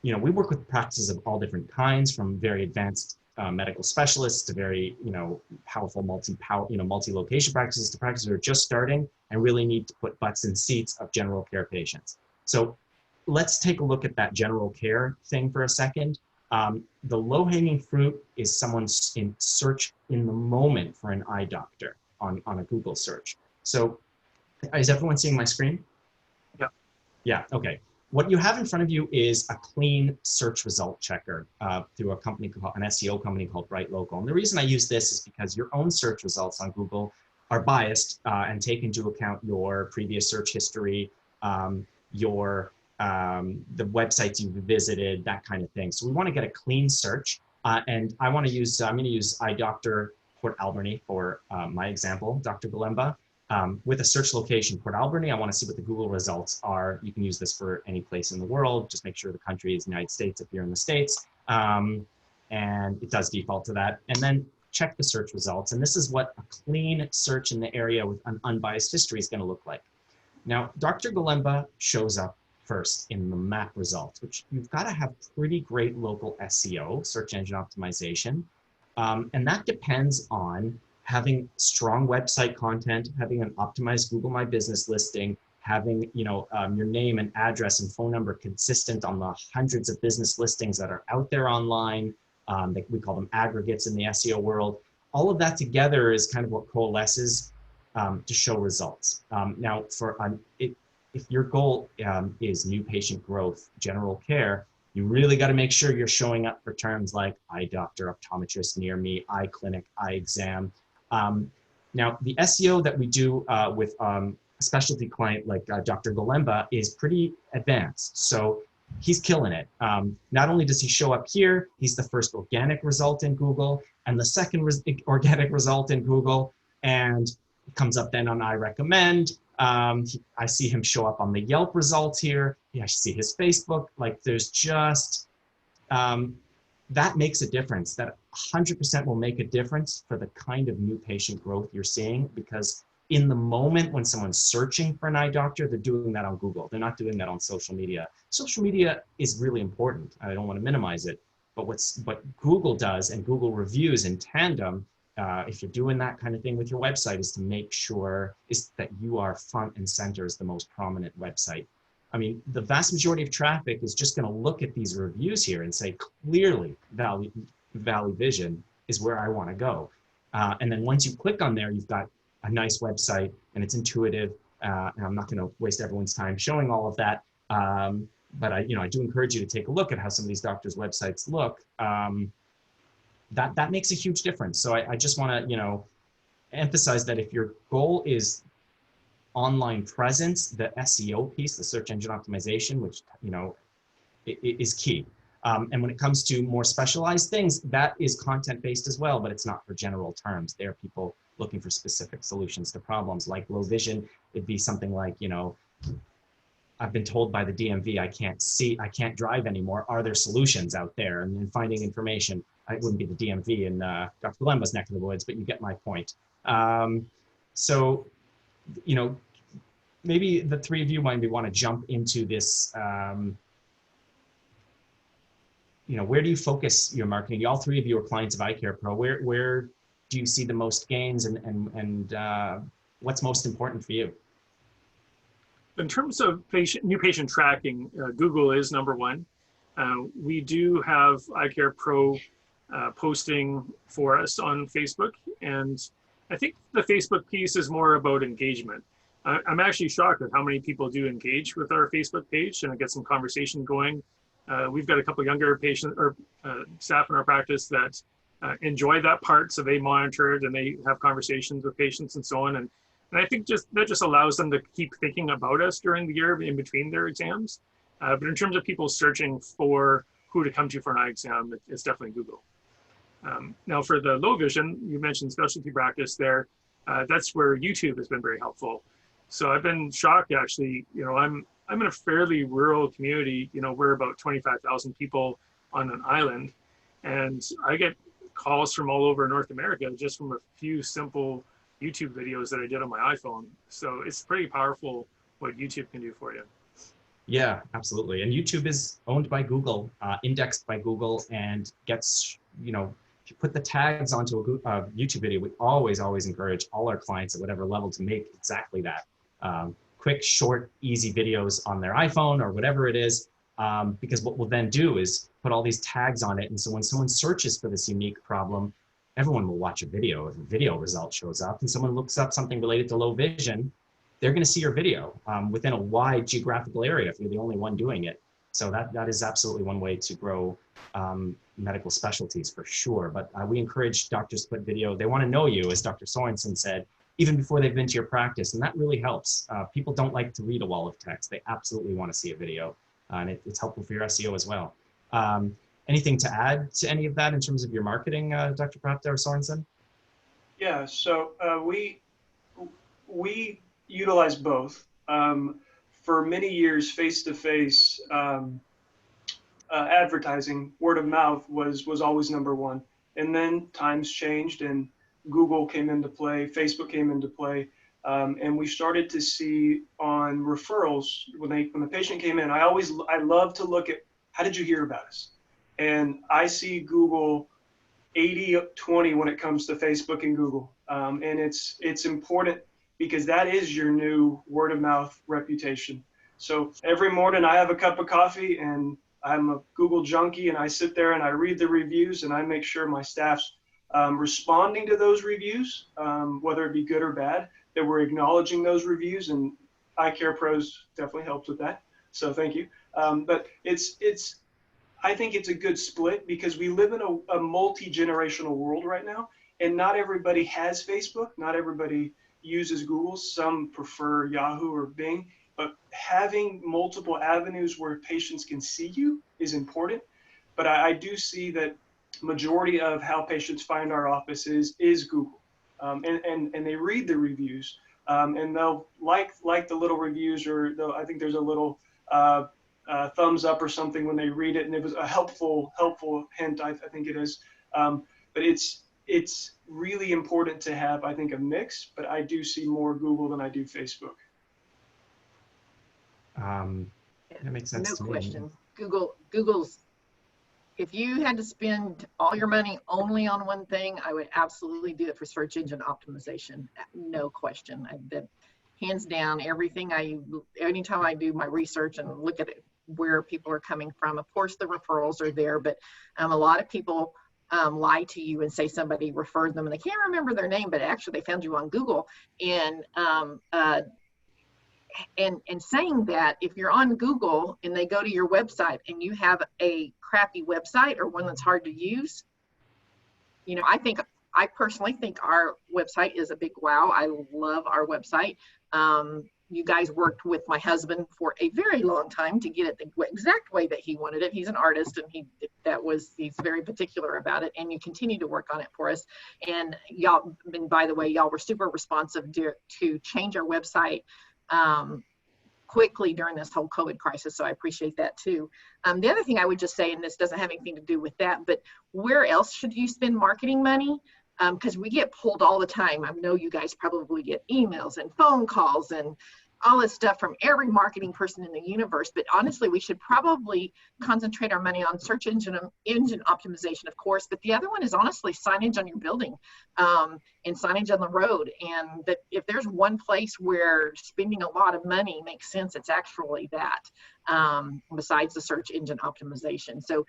you know, we work with practices of all different kinds, from very advanced medical specialists to very, you know, powerful multi-location practices to practices that are just starting and really need to put butts in seats of general care patients. So let's take a look at that general care thing for a second. The low-hanging fruit is someone's in search in the moment for an eye doctor on a Google search. So is everyone seeing my screen? Yeah. Yeah, okay. What you have in front of you is a clean search result checker through a company called, an SEO company called Bright Local. And the reason I use this is because your own search results on Google are biased and take into account your previous search history, the websites you've visited, that kind of thing. So we want to get a clean search. And I want to use, I'm going to use eye doctor Port Alberni for my example, Dr. Galemba. With a search location, Port Alberni, I want to see what the Google results are. You can use this for any place in the world. Just make sure the country is the United States if you're in the States. And it does default to that. And then check the search results. And this is what a clean search in the area with an unbiased history is going to look like. Now, Dr. Galemba shows up first in the map results, which you've got to have pretty great local SEO, search engine optimization. And that depends on having strong website content, having an optimized Google My Business listing, having your name and address and phone number consistent on the hundreds of business listings that are out there online. We call them aggregates in the SEO world. All of that together is kind of what coalesces to show results. Now, if your goal is new patient growth, general care, you really got to make sure you're showing up for terms like eye doctor, optometrist near me, eye clinic, eye exam. Now, the SEO that we do with a specialty client like Dr. Galemba is pretty advanced. So he's killing it. Not only does he show up here, he's the first organic result in Google and the second organic result in Google, and it comes up then on I recommend. I see him show up on the Yelp results here. Yeah, I see his Facebook. Like there's just, that makes a difference. That 100% will make a difference for the kind of new patient growth you're seeing, because in the moment when someone's searching for an eye doctor, they're doing that on Google. They're not doing that on social media. Social media is really important. I don't want to minimize it, but what Google does and Google reviews in tandem, if you're doing that kind of thing with your website, is to make sure that you are front and center as the most prominent website. I mean, the vast majority of traffic is just going to look at these reviews here and say, clearly, Valley Vision is where I want to go. And then once you click on there, you've got a nice website and it's intuitive. And I'm not going to waste everyone's time showing all of that. But I do encourage you to take a look at how some of these doctors' websites look. That makes a huge difference. So I just want to, emphasize that if your goal is online presence, the SEO piece, the search engine optimization, which, is key. And when it comes to more specialized things, that is content-based as well, but it's not for general terms. There are people looking for specific solutions to problems like low vision. It'd be something like, I've been told by the DMV I can't drive anymore. Are there solutions out there? And then finding information. It wouldn't be the DMV in Dr. Galemba's neck of the woods, but you get my point. So, maybe the three of you might want to jump into this. Where do you focus your marketing? All three of you are clients of EyeCarePro. Where do you see the most gains, and what's most important for you? In terms of new patient tracking, Google is number one. We do have EyeCarePro posting for us on Facebook, and I think the Facebook piece is more about engagement. I'm actually shocked at how many people do engage with our Facebook page and get some conversation going. We've got a couple younger staff in our practice that enjoy that part, so they monitor it and they have conversations with patients and so on. And I think that just allows them to keep thinking about us during the year in between their exams. But in terms of people searching for who to come to for an eye exam, it's definitely Google. Now for the low vision, you mentioned specialty practice there. That's where YouTube has been very helpful. So I've been shocked, actually. I'm in a fairly rural community. We're about 25,000 people on an island, and I get calls from all over North America just from a few simple YouTube videos that I did on my iPhone. So it's pretty powerful what YouTube can do for you. Yeah, absolutely. And YouTube is owned by Google, indexed by Google, and gets, if you put the tags onto a YouTube video, we always encourage all our clients at whatever level to make exactly that. Quick, short, easy videos on their iPhone or whatever it is, because what we'll then do is put all these tags on it. And so when someone searches for this unique problem, everyone will watch a video. If a video result shows up and someone looks up something related to low vision, they're going to see your video within a wide geographical area if you're the only one doing it. So that is absolutely one way to grow medical specialties for sure. But we encourage doctors to put video. They want to know you, as Dr. Sorensen said, even before they've been to your practice. And that really helps. People don't like to read a wall of text. They absolutely want to see a video. And it's helpful for your SEO as well. Anything to add to any of that in terms of your marketing, Dr. Prapta or Sorensen? Yeah, so we utilize both. For many years, face-to-face advertising, word of mouth was always number one. And then times changed and Google came into play, Facebook came into play, and we started to see on referrals when the patient came in. I love to look at, how did you hear about us? And I see Google 80-20 when it comes to Facebook and Google, and it's important because that is your new word of mouth reputation. So every morning I have a cup of coffee and I'm a Google junkie, and I sit there and I read the reviews and I make sure my staff's responding to those reviews, whether it be good or bad, that we're acknowledging those reviews, and EyeCarePro's definitely helps with that. So thank you. But I think it's a good split because we live in a multi-generational world right now, and not everybody has Facebook, not everybody uses Google, some prefer Yahoo or Bing, but having multiple avenues where patients can see you is important. But I do see that majority of how patients find our offices is Google, and they read the reviews, and they'll like the little reviews, or I think there's a little thumbs up or something when they read it, and it was a helpful hint, I think it is. But it's really important to have, I think, a mix, but I do see more Google than I do Facebook. That makes sense No to me. question. Google's, if you had to spend all your money only on one thing, I would absolutely do it for search engine optimization. No question. That hands down, anytime I do my research and look at it, where people are coming from, of course the referrals are there, but a lot of people lie to you and say somebody referred them and they can't remember their name, but actually they found you on Google. And saying that, if you're on Google and they go to your website and you have a crappy website or one that's hard to use, you know, I personally think our website is a big wow. I love our website. You guys worked with my husband for a very long time to get it the exact way that he wanted it. He's an artist, and he's very particular about it, and you continue to work on it for us. And y'all, and by the way, y'all were super responsive to change our website quickly during this whole COVID crisis, so I appreciate that too. The other thing I would just say, and this doesn't have anything to do with that, but where else should you spend marketing money? Because we get pulled all the time. I know you guys probably get emails and phone calls and all this stuff from every marketing person in the universe, but honestly, we should probably concentrate our money on search engine optimization, of course, but the other one is honestly signage on your building, and signage on the road. And that if there's one place where spending a lot of money makes sense, it's actually that, besides the search engine optimization. So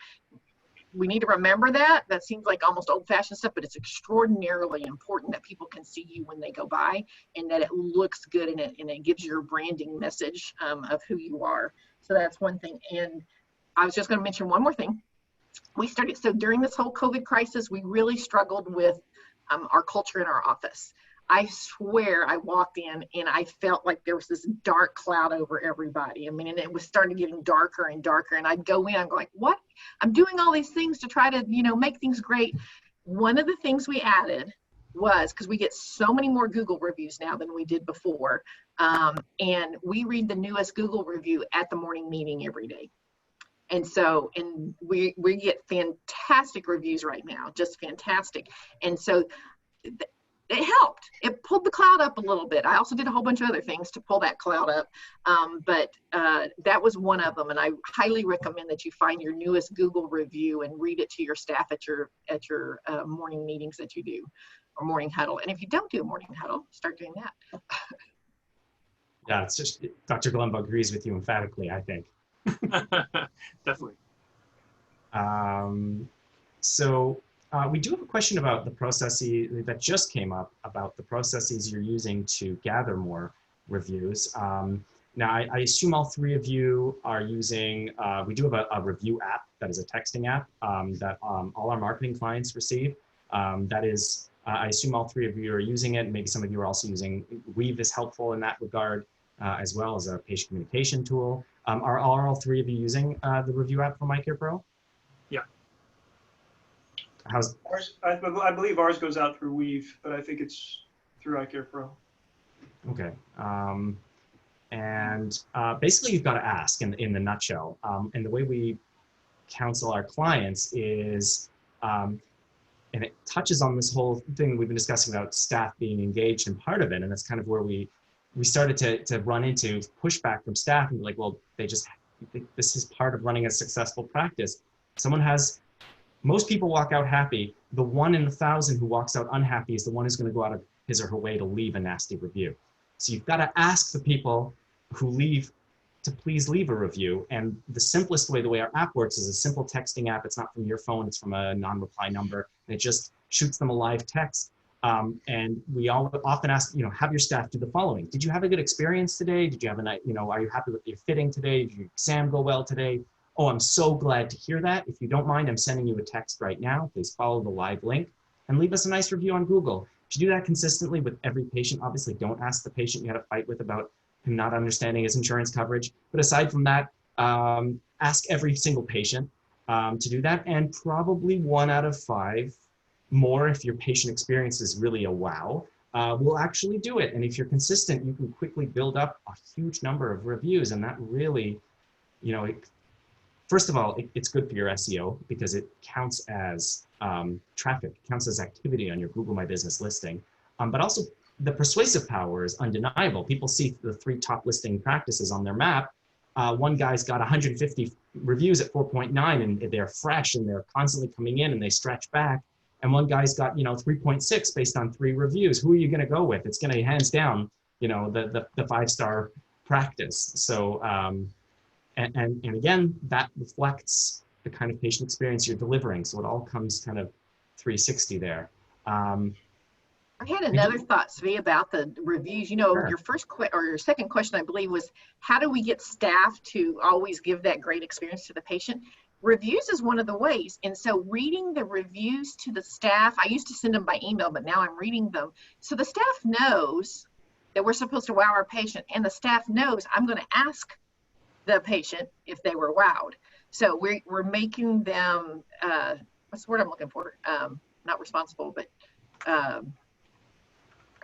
we need to remember that. That seems like almost old-fashioned stuff, but it's extraordinarily important that people can see you when they go by, and that it looks good, and it gives your branding message of who you are. So that's one thing. And I was just going to mention one more thing. So during this whole COVID crisis, we really struggled with our culture in our office. I swear I walked in and I felt like there was this dark cloud over everybody. I mean, and it was starting getting darker and darker. And I'd go in, I'm going, what? I'm doing all these things to try to, make things great. One of the things we added was, because we get so many more Google reviews now than we did before. And we read the newest Google review at the morning meeting every day. And so, and we get fantastic reviews right now, just fantastic. And so, it helped. It pulled the cloud up a little bit. I also did a whole bunch of other things to pull that cloud up, but that was one of them. And I highly recommend that you find your newest Google review and read it to your staff at your morning meetings that you do, or morning huddle. And if you don't do a morning huddle, start doing that. Yeah, it's just Dr. Glenbo agrees with you emphatically, I think. Definitely. So we do have a question about the processes that just came up, about the processes you're using to gather more reviews. Now, I assume all three of you are using, we do have a review app that is a texting app that all our marketing clients receive. That is, I assume all three of you are using it. Maybe some of you are also using Weave is helpful in that regard, as well as a patient communication tool. Are all three of you using the review app from EyeCarePro? Yeah. How's Ours, I believe ours goes out through Weave, but I think it's through EyeCarePro. okay? Basically, you've got to ask in the nutshell. And the way we counsel our clients is, and it touches on this whole thing we've been discussing about staff being engaged in part of it, and that's kind of where we started to run into pushback from staff and be like, well, this is part of running a successful practice. Most people walk out happy. The 1 in 1,000 who walks out unhappy is the one who's going to go out of his or her way to leave a nasty review. So you've got to ask the people who leave to please leave a review. And the simplest way, the way our app works, is a simple texting app. It's not from your phone, it's from a non-reply number. And it just shoots them a live text. And we often ask, have your staff do the following. Did you have a good experience today? Did you have a night, are you happy with your fitting today? Did your exam go well today? Oh, I'm so glad to hear that. If you don't mind, I'm sending you a text right now. Please follow the live link and leave us a nice review on Google. If you do that consistently with every patient, obviously don't ask the patient you had a fight with about him not understanding his insurance coverage. But aside from that, ask every single patient to do that. And probably 1 out of 5 more, if your patient experience is really a wow, will actually do it. And if you're consistent, you can quickly build up a huge number of reviews. And that really, first of all, it's good for your SEO because it counts as traffic, counts as activity on your Google My Business listing. But also the persuasive power is undeniable. People see the 3 top listing practices on their map. One guy's got 150 reviews at 4.9 and they're fresh and they're constantly coming in and they stretch back. And one guy's got 3.6 based on 3 reviews. Who are you going to go with? It's going to hands down the 5-star practice. So and again, that reflects the kind of patient experience you're delivering. So it all comes kind of 360 there. I had another thought, Svi, about the reviews. Sure. Your second question, I believe, was how do we get staff to always give that great experience to the patient? Reviews is one of the ways. And so reading the reviews to the staff, I used to send them by email, but now I'm reading them. So the staff knows that we're supposed to wow our patient, and the staff knows I'm going to ask the patient if they were wowed. So we're making them, what's the word I'm looking for? Not responsible, but I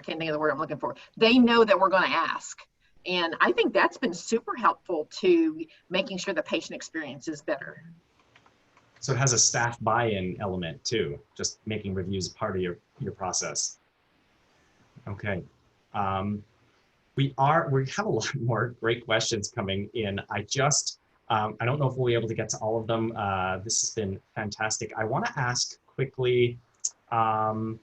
can't think of the word I'm looking for. They know that we're going to ask. And I think that's been super helpful to making sure the patient experience is better. So it has a staff buy-in element too, just making reviews part of your process. Okay. We have a lot more great questions coming in. I don't know if we'll be able to get to all of them. This has been fantastic. I want to ask quickly, Alan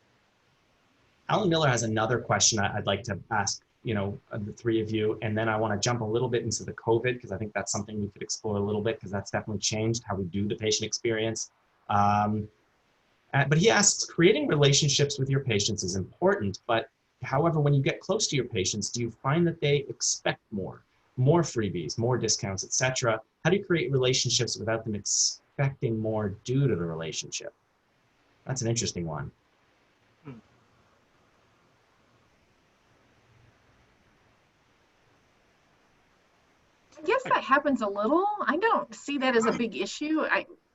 Miller has another question I'd like to ask, the 3 of you, and then I want to jump a little bit into the COVID, because I think that's something we could explore a little bit, because that's definitely changed how we do the patient experience. But he asks, creating relationships with your patients is important, but however, when you get close to your patients, do you find that they expect more freebies, more discounts, etc.? How do you create relationships without them expecting more due to the relationship? That's an interesting one. I guess that happens a little. I don't see that as a big issue.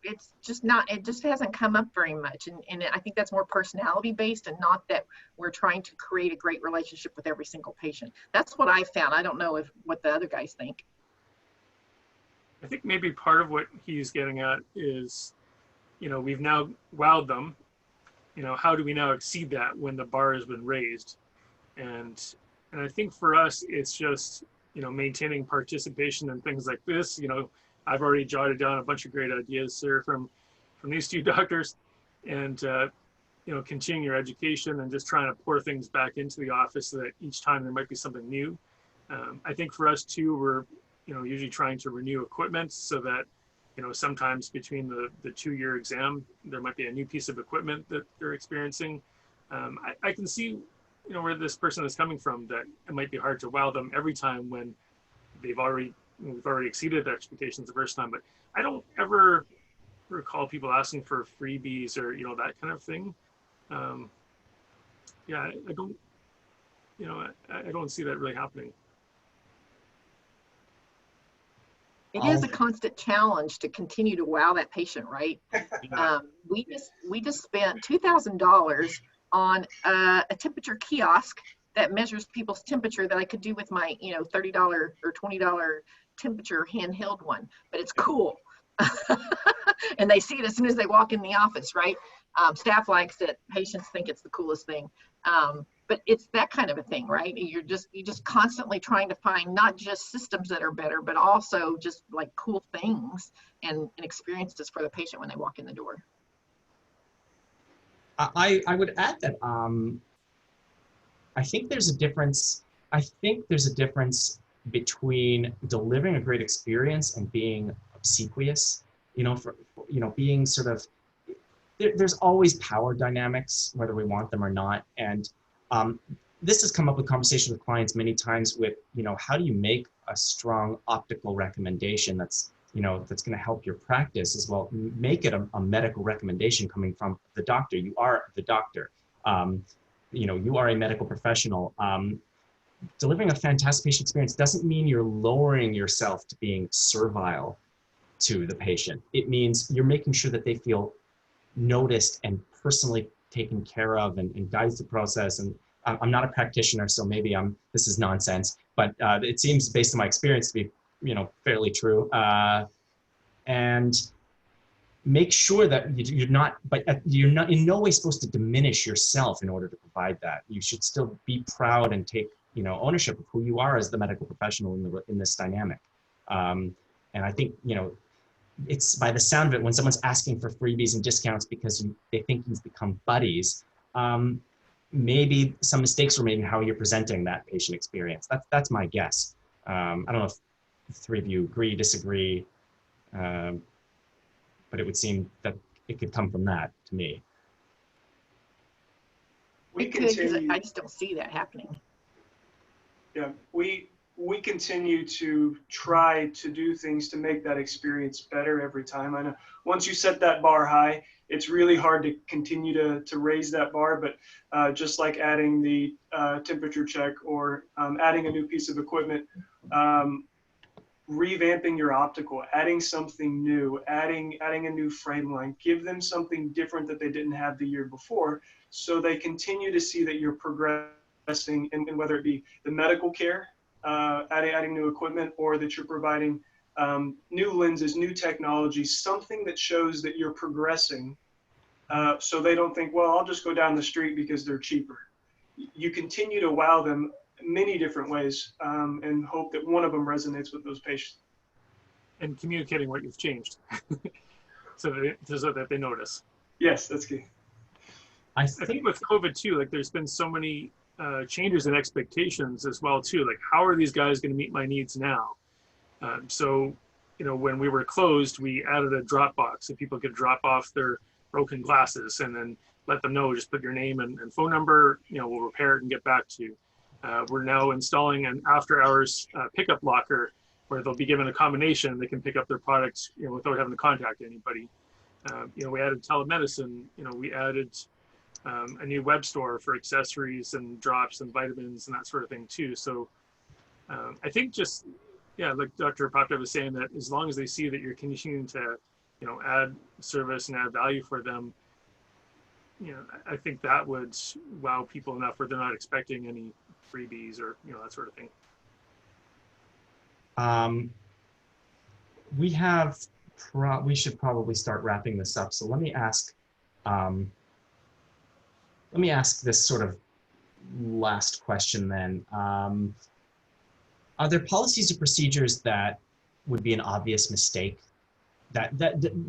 It's just not, it just hasn't come up very much. And I think that's more personality based and not that we're trying to create a great relationship with every single patient. That's what I found. I don't know what the other guys think. I think maybe part of what he's getting at is, we've now wowed them. How do we now exceed that when the bar has been raised? And I think for us, it's just, maintaining participation in things like this. I've already jotted down a bunch of great ideas here from these 2 doctors, and continuing your education and just trying to pour things back into the office so that each time there might be something new. I think for us too, we're usually trying to renew equipment so that sometimes between the 2-year exam there might be a new piece of equipment that they're experiencing. I can see where this person is coming from, that it might be hard to wow them every time when we've already exceeded their expectations the first time. But I don't ever recall people asking for freebies or that kind of thing. Yeah, I don't I don't see that really happening. It is a constant challenge to continue to wow that patient, right? We just spent $2,000 on a temperature kiosk that measures people's temperature that I could do with my, $30 or $20 temperature handheld one, but it's cool. And they see it as soon as they walk in the office, right? Staff likes it. Patients think it's the coolest thing. But it's that kind of a thing, right? You're just constantly trying to find not just systems that are better, but also just like cool things and experiences for the patient when they walk in the door. I would add that I think there's a difference. I think there's a difference between delivering a great experience and being obsequious. Being sort of there's always power dynamics, whether we want them or not, and this has come up with conversations with clients many times with, how do you make a strong optical recommendation that's going to help your practice as well. Make it a medical recommendation coming from the doctor. You are the doctor. You are a medical professional. Delivering a fantastic patient experience doesn't mean you're lowering yourself to being servile to the patient. It means you're making sure that they feel noticed and personally taken care of and guides the process. And I'm not a practitioner, so maybe this is nonsense, but it seems based on my experience to be, fairly true. And make sure that you're not in no way supposed to diminish yourself in order to provide that. You should still be proud and take, ownership of who you are as the medical professional in this dynamic. And I think, it's by the sound of it, when someone's asking for freebies and discounts because they think you've become buddies, maybe some mistakes were made in how you're presenting that patient experience. That's my guess. I don't know if the three of you agree, disagree, but it would seem that it could come from that to me. It could, because I just don't see that happening. Yeah, we continue to try to do things to make that experience better every time. I know once you set that bar high, it's really hard to continue to raise that bar, but just like adding the temperature check or adding a new piece of equipment, revamping your optical, adding something new, adding a new frame line, give them something different that they didn't have the year before, so they continue to see that you're progressing in whether it be the medical care, adding new equipment, or that you're providing new lenses, new technology, something that shows that you're progressing, so they don't think, well, I'll just go down the street because they're cheaper. You continue to wow them many different ways, and hope that one of them resonates with those patients. And communicating what you've changed so that they notice. Yes, that's key. I think with COVID too, like there's been so many changes in expectations as well too. Like, how are these guys going to meet my needs now? So, when we were closed, we added a drop box so people could drop off their broken glasses and then let them know, just put your name and phone number, we'll repair it and get back to you. We're now installing an after-hours pickup locker where they'll be given a combination. They can pick up their products, without having to contact anybody. We added telemedicine. We added a new web store for accessories and drops and vitamins and that sort of thing too. So I think just, like Dr. Popta was saying, that as long as they see that you're continuing to, add service and add value for them, I think that would wow people enough where they're not expecting any freebies or that sort of thing. We should probably start wrapping this up. So let me ask this sort of last question then. Are there policies or procedures that would be an obvious mistake, that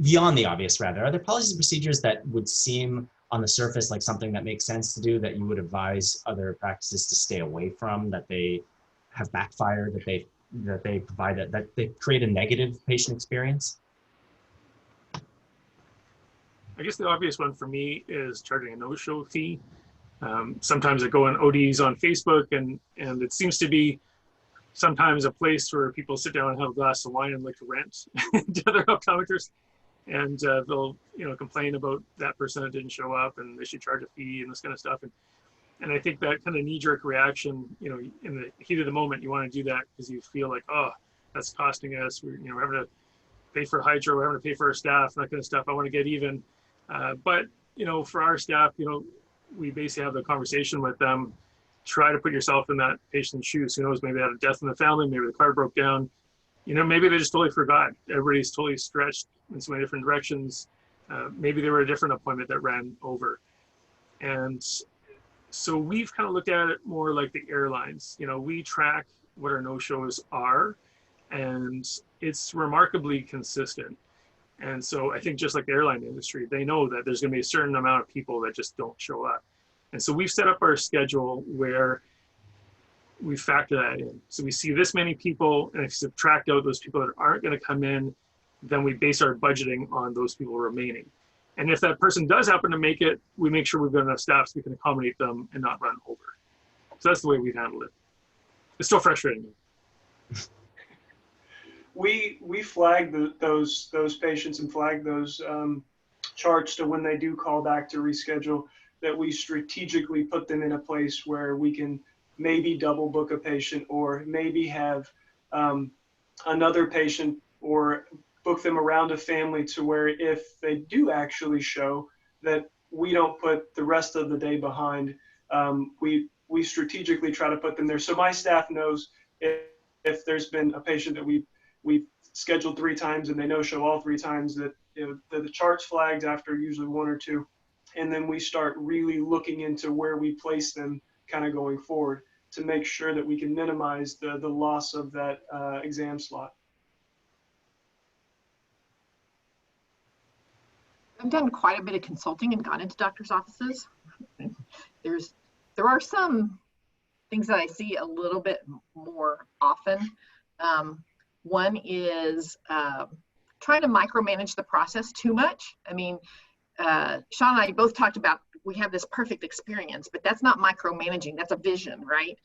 beyond the obvious rather? Are there policies and procedures that would seem on the surface like something that makes sense to do, that you would advise other practices to stay away from, that they have backfired, that they provide that they create a negative patient experience? I guess the obvious one for me is charging a no-show fee. Sometimes I go on ODs on Facebook, and it seems to be sometimes a place where people sit down and have a glass of wine and like to rant to other optometrists, and they'll complain about that person that didn't show up and they should charge a fee and this kind of stuff. And I think that kind of knee-jerk reaction, in the heat of the moment, you want to do that because you feel like, oh, that's costing us. We're having to pay for hydro, we're having to pay for our staff, that kind of stuff. I want to get even. But, for our staff, we basically have the conversation with them. Try to put yourself in that patient's shoes. Who knows, maybe they had a death in the family, maybe the car broke down. Maybe they just totally forgot. Everybody's totally stretched in so many different directions. Maybe they were at a different appointment that ran over. And so we've kind of looked at it more like the airlines. We track what our no-shows are, and it's remarkably consistent. And so I think just like the airline industry, they know that there's going to be a certain amount of people that just don't show up. And so we've set up our schedule where we factor that in. So we see this many people, and if you subtract out those people that aren't going to come in, then we base our budgeting on those people remaining. And if that person does happen to make it, we make sure we've got enough staff so we can accommodate them and not run over. So that's the way we've handled it. It's still frustrating. We flag those patients and flag those charts to when they do call back to reschedule, that we strategically put them in a place where we can maybe double book a patient, or maybe have another patient, or book them around a family to where if they do actually show, that we don't put the rest of the day behind. We strategically try to put them there. So my staff knows if there's been a patient that we've scheduled 3 times and they no-show all 3 times, that the chart's flagged after usually 1 or 2. And then we start really looking into where we place them kind of going forward to make sure that we can minimize the loss of that exam slot. I've done quite a bit of consulting and gone into doctors' offices. There are some things that I see a little bit more often. One is trying to micromanage the process too much. I mean, Sean and I both talked about we have this perfect experience, but that's not micromanaging, that's a vision, right?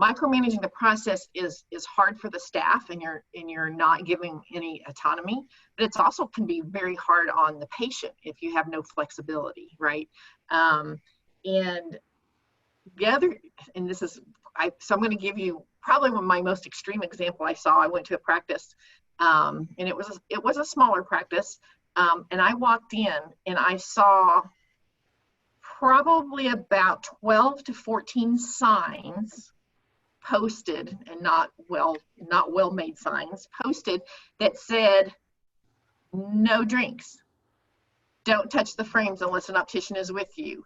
Micromanaging the process is hard for the staff, and you're not giving any autonomy, but it's also can be very hard on the patient if you have no flexibility, right? And the other, and this is, so I'm going to give you probably one of my most extreme example I saw. I went to a practice, and it was a smaller practice, and I walked in and I saw probably about 12 to 14 signs posted, and not well made signs posted, that said no drinks, don't touch the frames unless an optician is with you,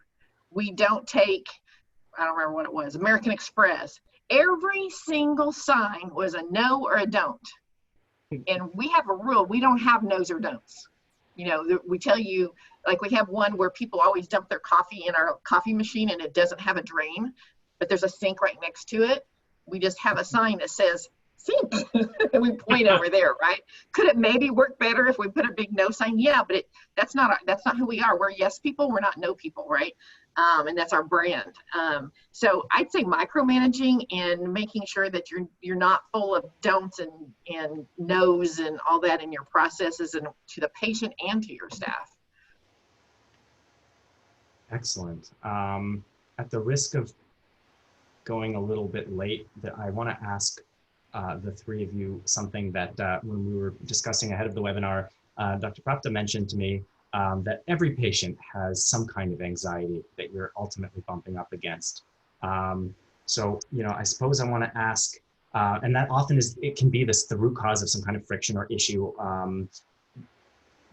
we don't take, I don't remember what it was, American Express. Every single sign was a no or a don't. And we have a rule, we don't have no's or don'ts. We tell you, like we have one where people always dump their coffee in our coffee machine and it doesn't have a drain, but there's a sink right next to it. We just have a sign that says sink and we point over there, right? Could it maybe work better if we put a big no sign? Yeah, but that's not who we are. We're yes people, we're not no people, right? And that's our brand. So I'd say micromanaging and making sure that you're not full of don'ts and no's and all that in your processes, and to the patient and to your staff. Excellent. At the risk of going a little bit late, that I want to ask the 3 of you something that when we were discussing ahead of the webinar, Dr. Prapta mentioned to me that every patient has some kind of anxiety that you're ultimately bumping up against. So, I suppose I want to ask, and that often it can be the root cause of some kind of friction or issue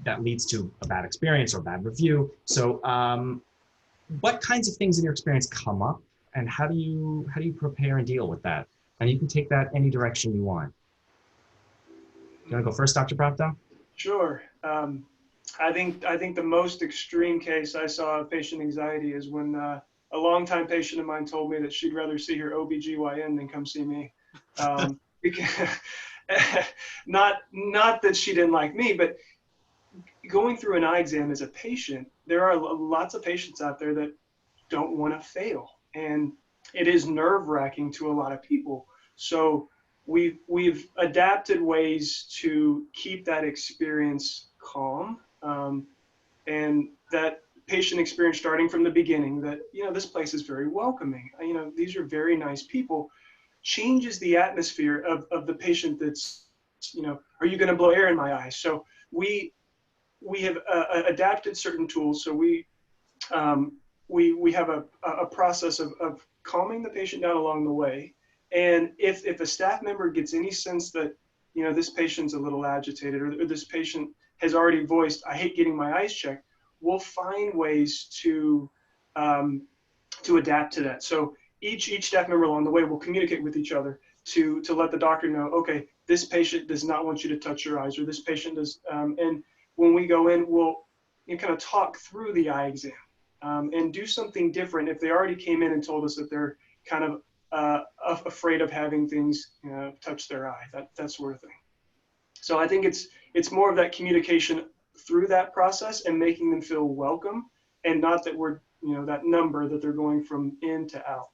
that leads to a bad experience or bad review. So what kinds of things in your experience come up, and how do you prepare and deal with that? And you can take that any direction you want. You want to go first, Dr. Prapta? Sure. I think the most extreme case I saw of patient anxiety is when a longtime patient of mine told me that she'd rather see her OBGYN than come see me. Because, not that she didn't like me, but going through an eye exam as a patient, there are lots of patients out there that don't want to fail. And it is nerve-wracking to a lot of people. So we've adapted ways to keep that experience calm, and that patient experience starting from the beginning, that this place is very welcoming. These are very nice people. changes the atmosphere of the patient that's, are you going to blow air in my eyes? So we have adapted certain tools. So we have a process of calming the patient down along the way. And if a staff member gets any sense that, this patient's a little agitated, or this patient has already voiced, I hate getting my eyes checked, we'll find ways to adapt to that. So each staff member along the way will communicate with each other to let the doctor know, okay, this patient does not want you to touch your eyes, or this patient does. And when we go in, we'll kind of talk through the eye exam and do something different if they already came in and told us that they're kind of afraid of having things touch their eye, that sort of thing. So I think it's more of that communication through that process and making them feel welcome, and not that we're that number that they're going from in to out.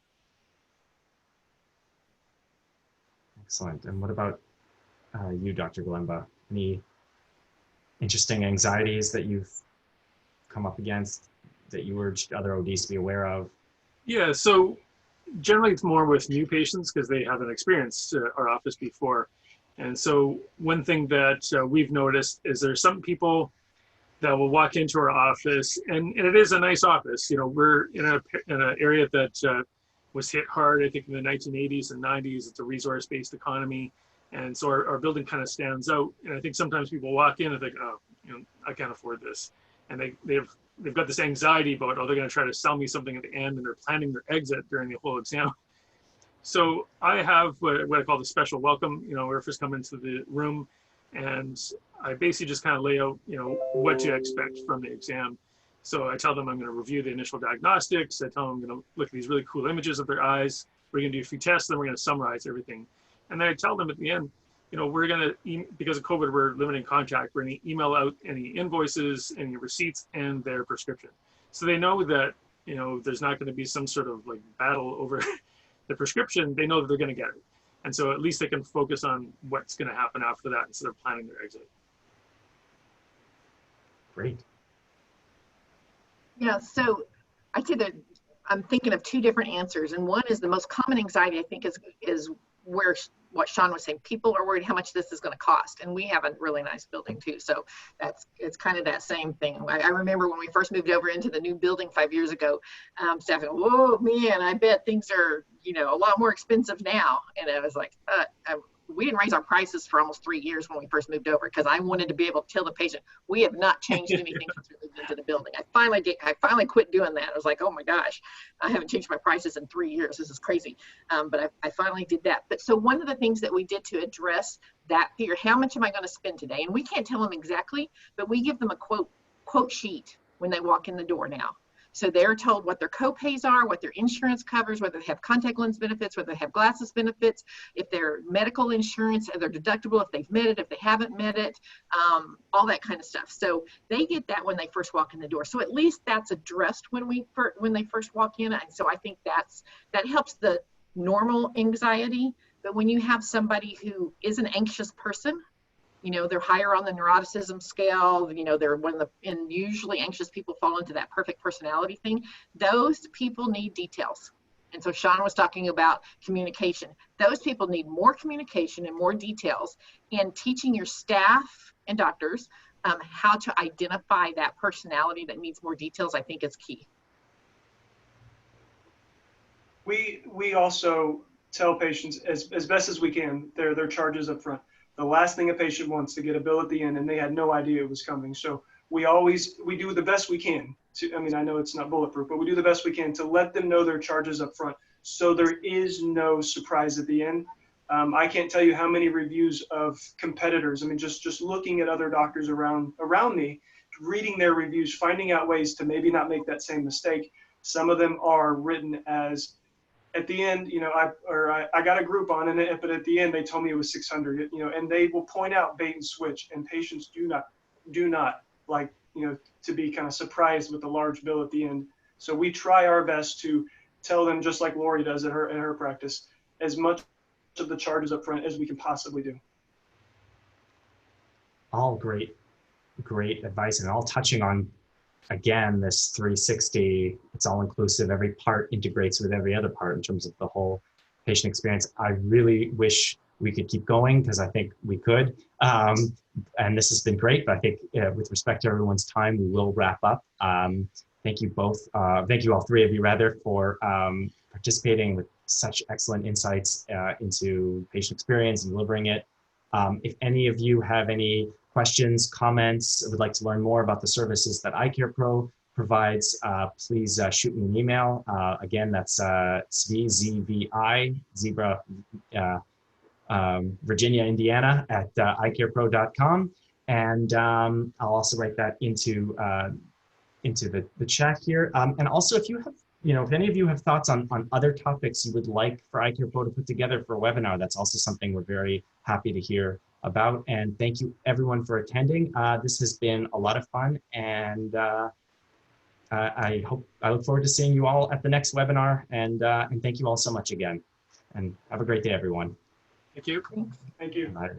Excellent. And what about you, Dr. Galemba? Any interesting anxieties that you've come up against that you urged other ODs to be aware of? Yeah, so generally it's more with new patients because they haven't experienced our office before. And so one thing that we've noticed is there's some people that will walk into our office, and it is a nice office. We're in an area that was hit hard, I think, in the 1980s and 90s. It's a resource-based economy. And so our building kind of stands out. And I think sometimes people walk in and think, oh, I can't afford this. And they've got this anxiety about, oh, they're going to try to sell me something at the end, and they're planning their exit during the whole exam. So I have what I call the special welcome. When I first come into the room, and I basically just kind of lay out, what to expect from the exam. So I tell them I'm going to review the initial diagnostics. I tell them I'm going to look at these really cool images of their eyes. We're going to do a few tests, then we're going to summarize everything. And then I tell them at the end, we're going to, because of COVID, we're limiting contact. We're going to email out any invoices, any receipts, and their prescription. So they know that, there's not going to be some sort of like battle over the prescription. They know that they're going to get it. And so at least they can focus on what's going to happen after that instead of planning their exit. Great. Yeah, so I'd say that I'm thinking of two different answers. And one is the most common anxiety, I think, is where what Sean was saying. People are worried how much this is going to cost. And we have a really nice building too. So it's kind of that same thing. I remember when we first moved over into the new building 5 years ago, staff went, whoa, man, I bet things are, a lot more expensive now. And I was like, we didn't raise our prices for almost 3 years when we first moved over, because I wanted to be able to tell the patient, we have not changed anything since we moved into the building. I finally quit doing that. I was like, oh my gosh, I haven't changed my prices in 3 years. This is crazy. But I finally did that. But so one of the things that we did to address that fear, how much am I going to spend today? And we can't tell them exactly, but we give them a quote sheet when they walk in the door now. So they're told what their co-pays are, what their insurance covers, whether they have contact lens benefits, whether they have glasses benefits, if their medical insurance, their deductible, if they've met it, if they haven't met it, all that kind of stuff. So they get that when they first walk in the door. So at least that's addressed when they first walk in. And so I think that helps the normal anxiety. But when you have somebody who is an anxious person, they're higher on the neuroticism scale, they're and usually anxious people fall into that perfect personality thing. Those people need details. And so Sean was talking about communication. Those people need more communication and more details, and teaching your staff and doctors how to identify that personality that needs more details, I think is key. We also tell patients as best as we can their charges up front. The last thing a patient wants to get a bill at the end, and they had no idea it was coming. So we do the best we can to, I know it's not bulletproof, but we do the best we can to let them know their charges up front, so there is no surprise at the end. I can't tell you how many reviews of competitors, just looking at other doctors around me, reading their reviews, finding out ways to maybe not make that same mistake. Some of them are written as, at the end, I got a Groupon in it, but at the end they told me it was 600, and they will point out bait and switch, and patients do not like, to be kind of surprised with a large bill at the end. So we try our best to tell them, just like Lori does in her practice, as much of the charges up front as we can possibly do. All great advice, and all touching on, again, this 360, it's all inclusive. Every part integrates with every other part in terms of the whole patient experience. I really wish we could keep going because I think we could. And this has been great, but I think with respect to everyone's time, we will wrap up. Thank you both. Thank you all three of you rather for participating with such excellent insights into patient experience and delivering it. If any of you have any questions, comments, would like to learn more about the services that EyeCarePro provides, please shoot me an email. Again, that's ZVI, Zebra, Virginia, Indiana at EyeCarePro.com. And I'll also write that into the chat here. And also, if you have, if any of you have thoughts on other topics you would like for EyeCarePro to put together for a webinar, that's also something we're very happy to hear about. And thank you everyone for attending. This has been a lot of fun, and I look forward to seeing you all at the next webinar. And thank you all so much again. And have a great day, everyone. Thank you. Thanks. Thank you. Bye.